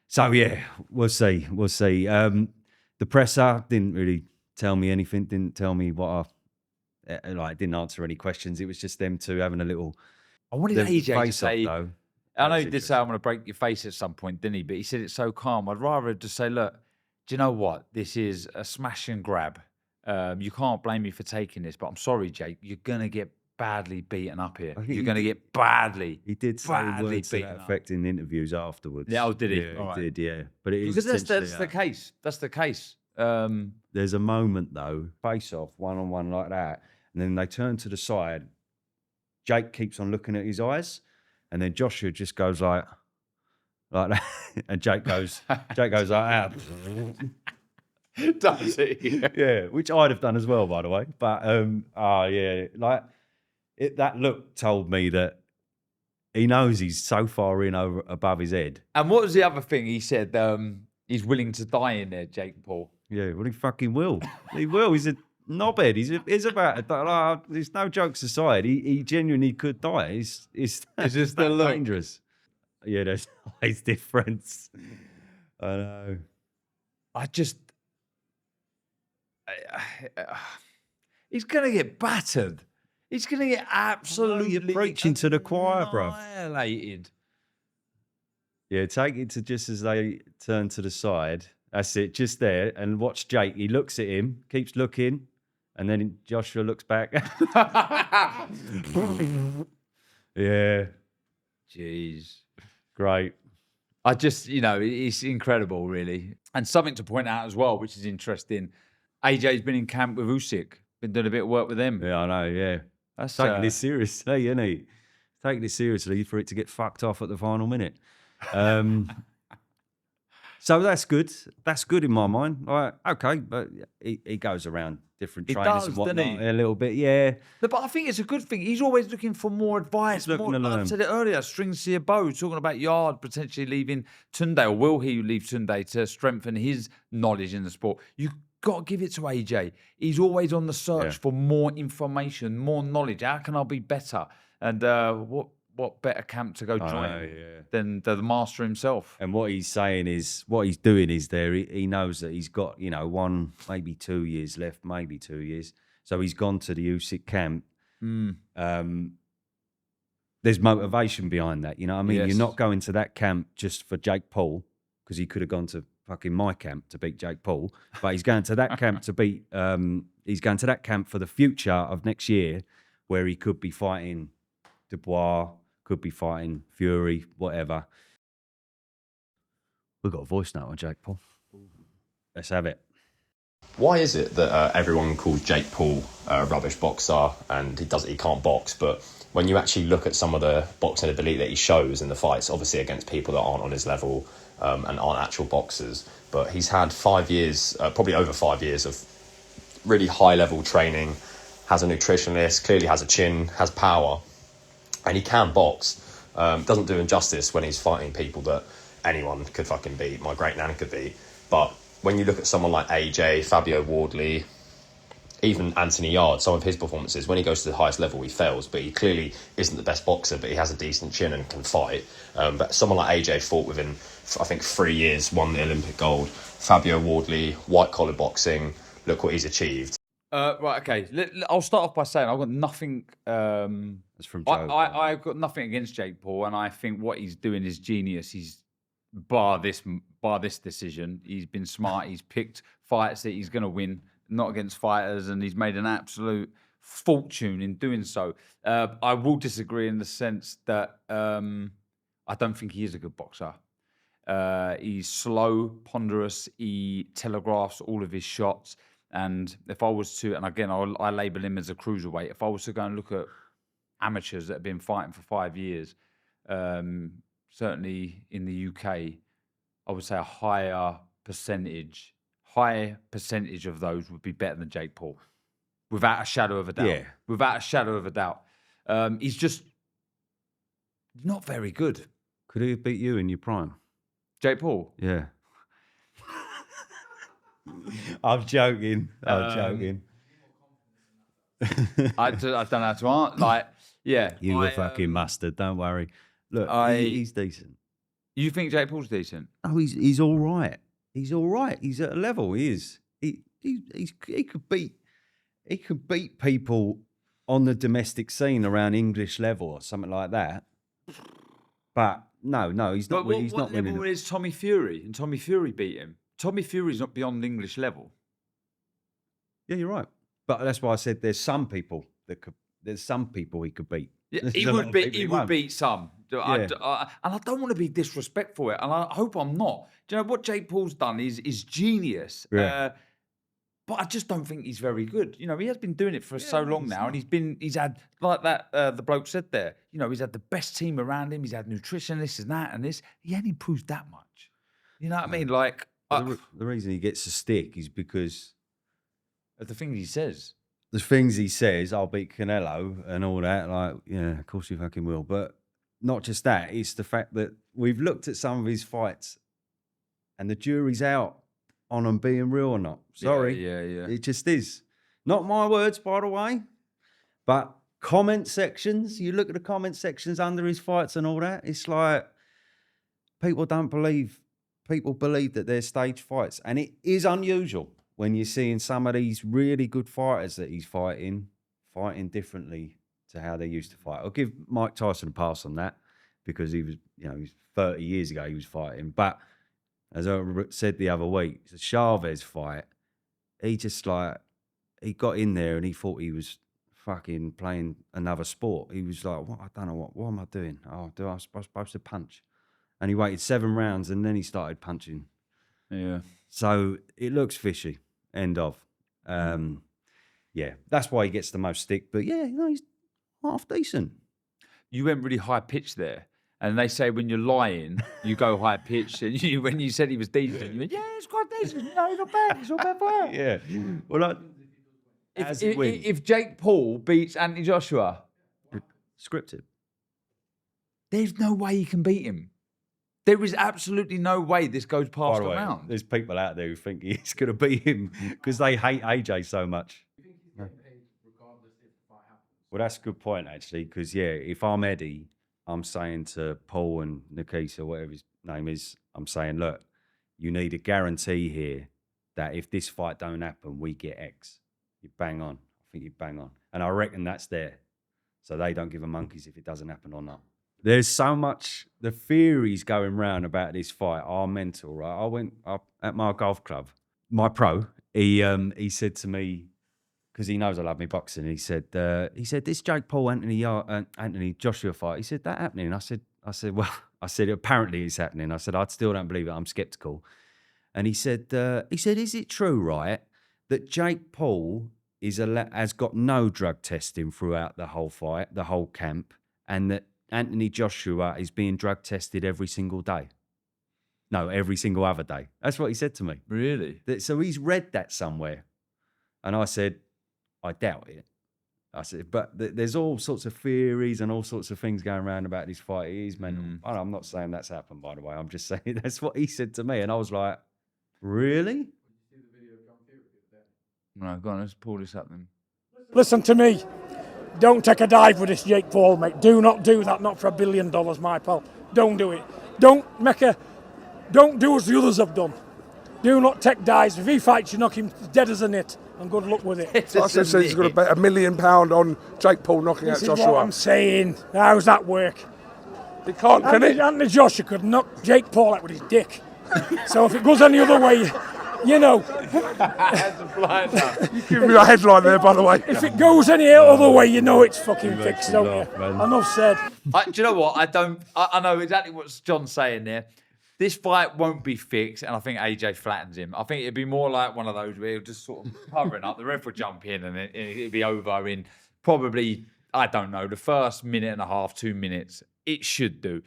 So yeah, we'll see. We'll see. The presser didn't really tell me anything. Didn't tell me what didn't answer any questions. It was just them two having a little. I wanted the AJ to face-off, say. though. I know That's he did say I'm going to break your face at some point, didn't he? But he said it so calm. I'd rather just say, look, do you know what? This is a smash and grab. You can't blame me for taking this, but I'm sorry, Jake. You're going to get badly beaten up here. You're going to get badly. He did say badly words to beaten that up. effect in interviews afterwards. Yeah, did he? Yeah, All right. he did, yeah. But it is Because that's essentially the case. That's the case. There's a moment, though, face-off, one-on-one like that, and then they turn to the side. Jake keeps on looking at his eyes, and then Joshua just goes like that, and Jake goes like that. Does he? Yeah, which I'd have done as well, by the way. But yeah, that look told me that he knows he's so far in above his head. And what was the other thing he said? He's willing to die in there, Jake Paul. Yeah, well, he fucking will. He will. He's a knobhead. He's about. There's no jokes aside. He genuinely could die. It's just the look. dangerous. Yeah, there's always difference. I know. He's going to get battered. He's going to get absolutely You're preaching to the choir, bruv. annihilated. Yeah, take it to just as they turn to the side. That's it, just there. And watch Jake. He looks at him, keeps looking, and then Joshua looks back. Yeah. Jeez. Great. I just, it's incredible, really. And something to point out as well, which is interesting. AJ's been in camp with Usyk, been doing a bit of work with him. Yeah, I know, yeah. That's Taking this seriously, isn't he? Taking this seriously for it to get fucked off at the final minute. So that's good. That's good in my mind. Like, okay, but he goes around different He trainers does, and whatnot doesn't he? a little bit, yeah. No, but I think it's a good thing. He's always looking for more advice. He's looking to I learn. said it earlier, strings to your bow, talking about Yarde potentially leaving Tunde, or will he leave Tunde to strengthen his knowledge in the sport? You've got to give it to AJ. He's always on the search for more information, more knowledge. How can I be better? And what better camp to go join than the master himself? And what he's saying is, what he's doing is he knows that he's got, 1, maybe 2 years left, maybe 2 years. So he's gone to the Usyk camp. There's motivation behind that, you know what I mean? Yes. You're not going to that camp just for Jake Paul, because he could have gone to fucking my camp to beat Jake Paul. But he's going to that camp to beat, he's going to that camp for the future of next year, where he could be fighting Dubois, could be fighting Fury, whatever. We've got a voice note on Jake Paul. Let's have it. Why is it that everyone calls Jake Paul a rubbish boxer and he can't box? But when you actually look at some of the boxing ability that he shows in the fights, obviously against people that aren't on his level and aren't actual boxers, but he's had 5 years, probably over 5 years of really high level training, has a nutritionist, clearly has a chin, has power, and he can box. Doesn't do injustice when he's fighting people that anyone could fucking beat. My great nan could beat. But when you look at someone like AJ, Fabio Wardley, even Anthony Yard, some of his performances, when he goes to the highest level, he fails. But he clearly isn't the best boxer, but he has a decent chin and can fight. But someone like AJ fought within, I think, 3 years, won the Olympic gold. Fabio Wardley, white-collar boxing, look what he's achieved. Right, okay. I'll start off by saying I've got nothing. That's from Joe. I've got nothing against Jake Paul, and I think what he's doing is genius. He's bar this decision. He's been smart. He's picked fights that he's going to win, not against fighters, and he's made an absolute fortune in doing so. I will disagree in the sense that I don't think he is a good boxer. He's slow, ponderous. He telegraphs all of his shots. And if I was to, and again, I label him as a cruiserweight, if I was to go and look at amateurs that have been fighting for 5 years, certainly in the UK, I would say a high percentage of those would be better than Jake Paul. Without a shadow of a doubt. Yeah. Without a shadow of a doubt. He's just not very good. Could he have beat you in your prime? Jake Paul? Yeah. I'm joking. I'm joking. I don't know how to answer. Like, yeah. You were fucking mustard. Don't worry. Look, he's decent. You think Jake Paul's decent? Oh, he's all right. He's all right. He's at a level. He is. He could beat people on the domestic scene around English level or something like that. But no, he's not. But He's not what winning. level is Tommy Fury? And Tommy Fury beat him. Tommy Fury's not beyond English level. Yeah, you're right. But that's why I said there's some people he could beat. Yeah, he would beat some. Yeah. And I don't want to be disrespectful, and I hope I'm not. Do you know what Jake Paul's done is genius. Yeah. But I just don't think he's very good. You know, he has been doing it for so long now, and he's had like that. The bloke said there. You know, he's had the best team around him. He's had nutritionists and that and this. He ain't improved that much. You know what I mean? Like The reason he gets a stick is because of the things he says. the things he says, I'll beat Canelo and all that. Like, yeah, of course you fucking will. But not just that. It's the fact that we've looked at some of his fights, and the jury's out on him being real or not. Sorry. Yeah. It just is. Not my words, by the way. But comment sections, you look at the comment sections under his fights and all that, it's like people believe that they're staged fights. And it is unusual when you're seeing some of these really good fighters that he's fighting differently to how they used to fight. I'll give Mike Tyson a pass on that because he was 30 years ago he was fighting. But as I said the other week, the Chavez fight, he got in there and he thought he was fucking playing another sport. He was like, "What? I don't know what am I doing? Oh, I was supposed to punch?" And he waited 7 rounds and then he started punching. Yeah. So it looks fishy. End of. Yeah, that's why he gets the most stick. But yeah, he's half decent. You went really high pitched there. And they say when you're lying, you go high pitched. And when you said he was decent, you went, yeah, it's quite decent. No, he's not bad. He's not bad fight. Yeah. Well, if Jake Paul beats Anthony Joshua, scripted, there's no way he can beat him. There is absolutely no way this goes past the round. There's people out there who think he's going to beat him because they hate AJ so much. Well, that's a good point, actually, because, yeah, if I'm Eddie, I'm saying to Paul and Nikita, whatever his name is, I'm saying, look, you need a guarantee here that if this fight don't happen, we get X. You bang on. I think you bang on. And I reckon that's there. So they don't give a monkeys if it doesn't happen or not. There's so much, the theories going round about this fight are mental, right? I went up at my golf club. My pro, he said to me, because he knows I love me boxing, he said, this Jake Paul Anthony Joshua fight, he said, that happening? I said, apparently it's happening. I said, I still don't believe it. I'm skeptical. And he said, is it true, right, that Jake Paul has got no drug testing throughout the whole fight, the whole camp, and that Anthony Joshua is being drug tested every single day? No, every single other day. That's what he said to me. Really? So he's read that somewhere. And I said, I doubt it. I said, but there's all sorts of theories and all sorts of things going around about this fight. It is mental. I'm not saying that's happened, by the way. I'm just saying that's what he said to me. And I was like, really? No, go on, let's pull this up then. Listen to me. Don't take a dive with this Jake Paul, mate. Do not do that, not for $1 billion, my pal. Don't do it. Don't do as the others have done. Do not take dives. If he fights you, knock him dead as a nit, and good luck with it. So I said he's got to bet $1 million on Jake Paul knocking out Joshua. This is what I'm saying. How's that work? He can't, can he? Anthony Joshua could knock Jake Paul out with his dick. So if it goes any other way, you know. That's a blinder. You give me a headline there, by the way. If it goes any other way, you know it's fucking fixed, don't you? Enough said. Do you know what? I know exactly what John's saying there. This fight won't be fixed, and I think AJ flattens him. I think it'd be more like one of those where he'll just sort of covering up. The ref will jump in, and it'd be over in probably, I don't know, the first minute and a half, 2 minutes. It should do.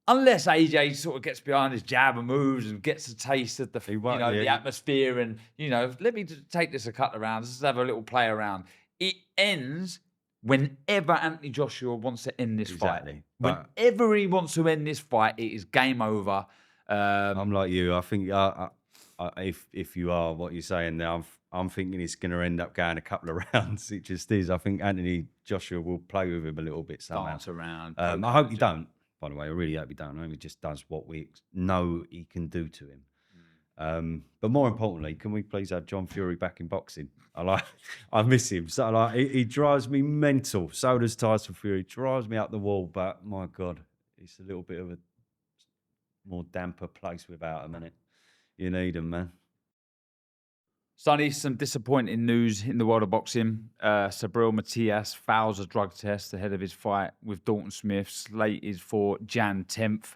Unless AJ sort of gets behind his jab and moves and gets a taste of the atmosphere and, let me just take this a couple of rounds. Let's have a little play around. It ends Whenever Anthony Joshua wants to end this Exactly. fight, But whenever he wants to end this fight, it is game over. I'm like you. I think if you are what you're saying now, I'm thinking it's going to end up going a couple of rounds. It just is. I think Anthony Joshua will play with him a little bit somehow. Dance around. I hope you don't. By the way, I really hope you don't. I hope he just does what we know he can do to him. But more importantly, can we please have John Fury back in boxing? I miss him. So he drives me mental. So does Tyson Fury. Drives me up the wall. But my God, it's a little bit of a more damper place without him, innit? You need him, man. Sonny, some disappointing news in the world of boxing. Subriel Matias fails a drug test ahead of his fight with Dalton Smith. Slate is for Jan 10th.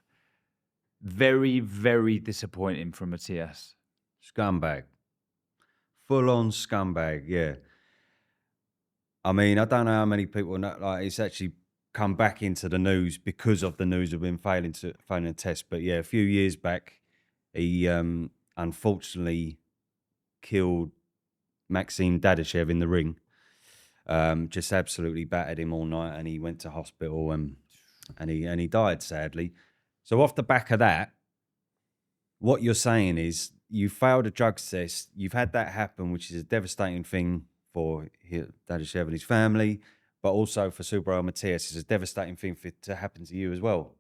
Very, very disappointing from Matias. Scumbag. Full-on scumbag, yeah. I mean, I don't know how many people know, like, it's actually come back into the news because of the news of him failing a test. But yeah, a few years back, he unfortunately killed Maxim Dadashev in the ring. Just absolutely battered him all night, and he went to hospital and he died, sadly. So off the back of that, what you're saying is you failed a drugs test. You've had that happen, which is a devastating thing for Dadashev and his family, but also for Subriel Matias, it's a devastating thing for it to happen to you as well.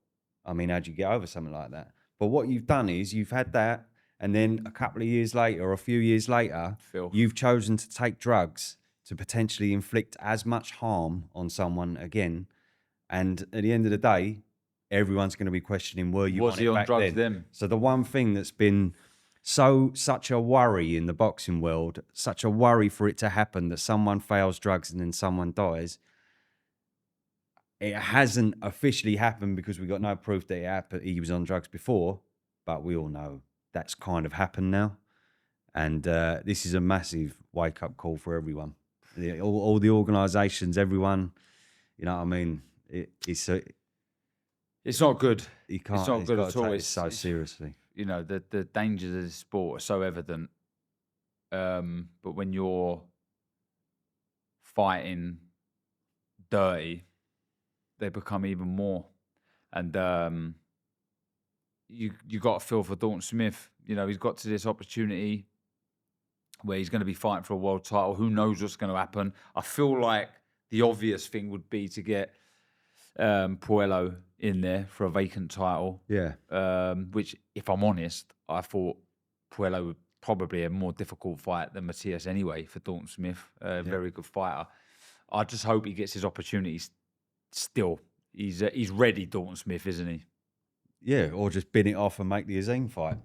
I mean, how'd you get over something like that? But what you've done is you've had that, and then a couple of years later, or a few years later, you've chosen to take drugs to potentially inflict as much harm on someone again. And at the end of the day, everyone's going to be questioning, were you Was on he it on back drugs then? then? So the one thing that's been such a worry in the boxing world, such a worry for it to happen that someone fails drugs and then someone dies, it hasn't officially happened because we got no proof that he was on drugs before, but we all know that's kind of happened now. And this is a massive wake-up call for everyone. All the organisations, everyone, you know what I mean? It's not good. You can't, it's not good at all. Take it so seriously. You know, the dangers of this sport are so evident. But when you're fighting dirty, they become even more. And you got to feel for Dalton Smith. You know, he's got to this opportunity where he's going to be fighting for a world title. Who knows what's going to happen? I feel like the obvious thing would be to get Puello in there for a vacant title. Yeah. Which, if I'm honest, I thought Puello would probably a more difficult fight than Matias anyway for Dalton Smith. Very good fighter. I just hope he gets his opportunities still. He's ready, Dalton Smith, isn't he? Yeah, or just bin it off and make the Azim fight.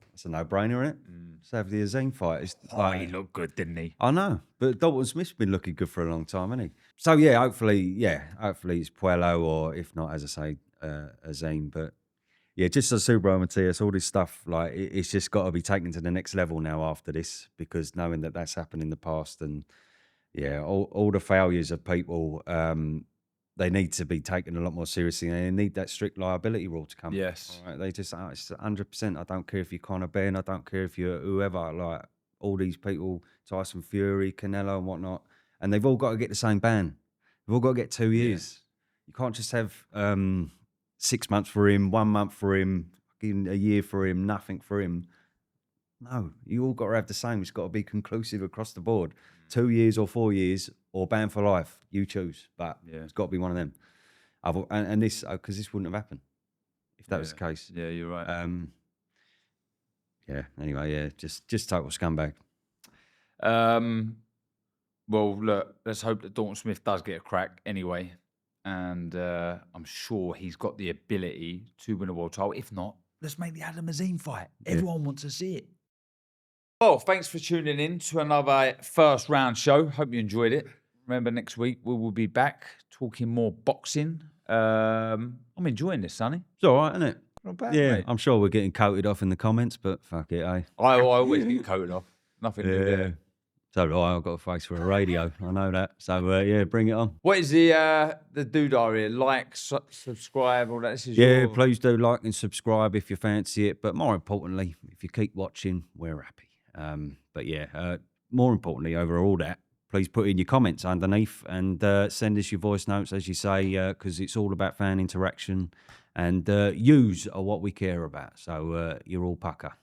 That's a no-brainer, isn't it? Just have the Azim fight. He looked good, didn't he? I know, but Dalton Smith's been looking good for a long time, hasn't he? So yeah, hopefully it's Puello, or if not, as I say, Azim. But yeah, just as Subriel Matias, all this stuff, like it's just got to be taken to the next level now after this, because knowing that that's happened in the past, and yeah, all the failures of people, they need to be taken a lot more seriously, and they need that strict liability rule to come. Yes. All right? They just, it's 100%. I don't care if you're Conor Benn, I don't care if you're whoever, like all these people, Tyson Fury, Canelo and whatnot, and they've all got to get the same ban. They've all got to get 2 years. You can't just have 6 months for him, 1 month for him, a year for him, nothing for him. No, you all got to have the same. It's got to be conclusive across the board. 2 years or 4 years or ban for life. You choose, but it's got to be one of them. And this, because this wouldn't have happened if that was the case. Yeah, you're right. Anyway, just total scumbag. Well, look, let's hope that Dalton Smith does get a crack anyway. And I'm sure he's got the ability to win a world title. If not, let's make the Adam Azim fight. Everyone wants to see it. Well, thanks for tuning in to another first round show. Hope you enjoyed it. Remember, next week we will be back talking more boxing. I'm enjoying this, Sonny. It's all right, isn't it? Not bad, Yeah, mate. I'm sure we're getting coated off in the comments, but fuck it, eh? I always get coated off. Nothing new there. So do I. I've got a face for a radio. I know that. So yeah, bring it on. What is the doodah here? Like, subscribe, all that. This is Yeah, your... please do like and subscribe if you fancy it. But more importantly, if you keep watching, we're happy. But yeah, more importantly, over all that, please put in your comments underneath and send us your voice notes, as you say, because it's all about fan interaction. And yous are what we care about. So you're all pucker.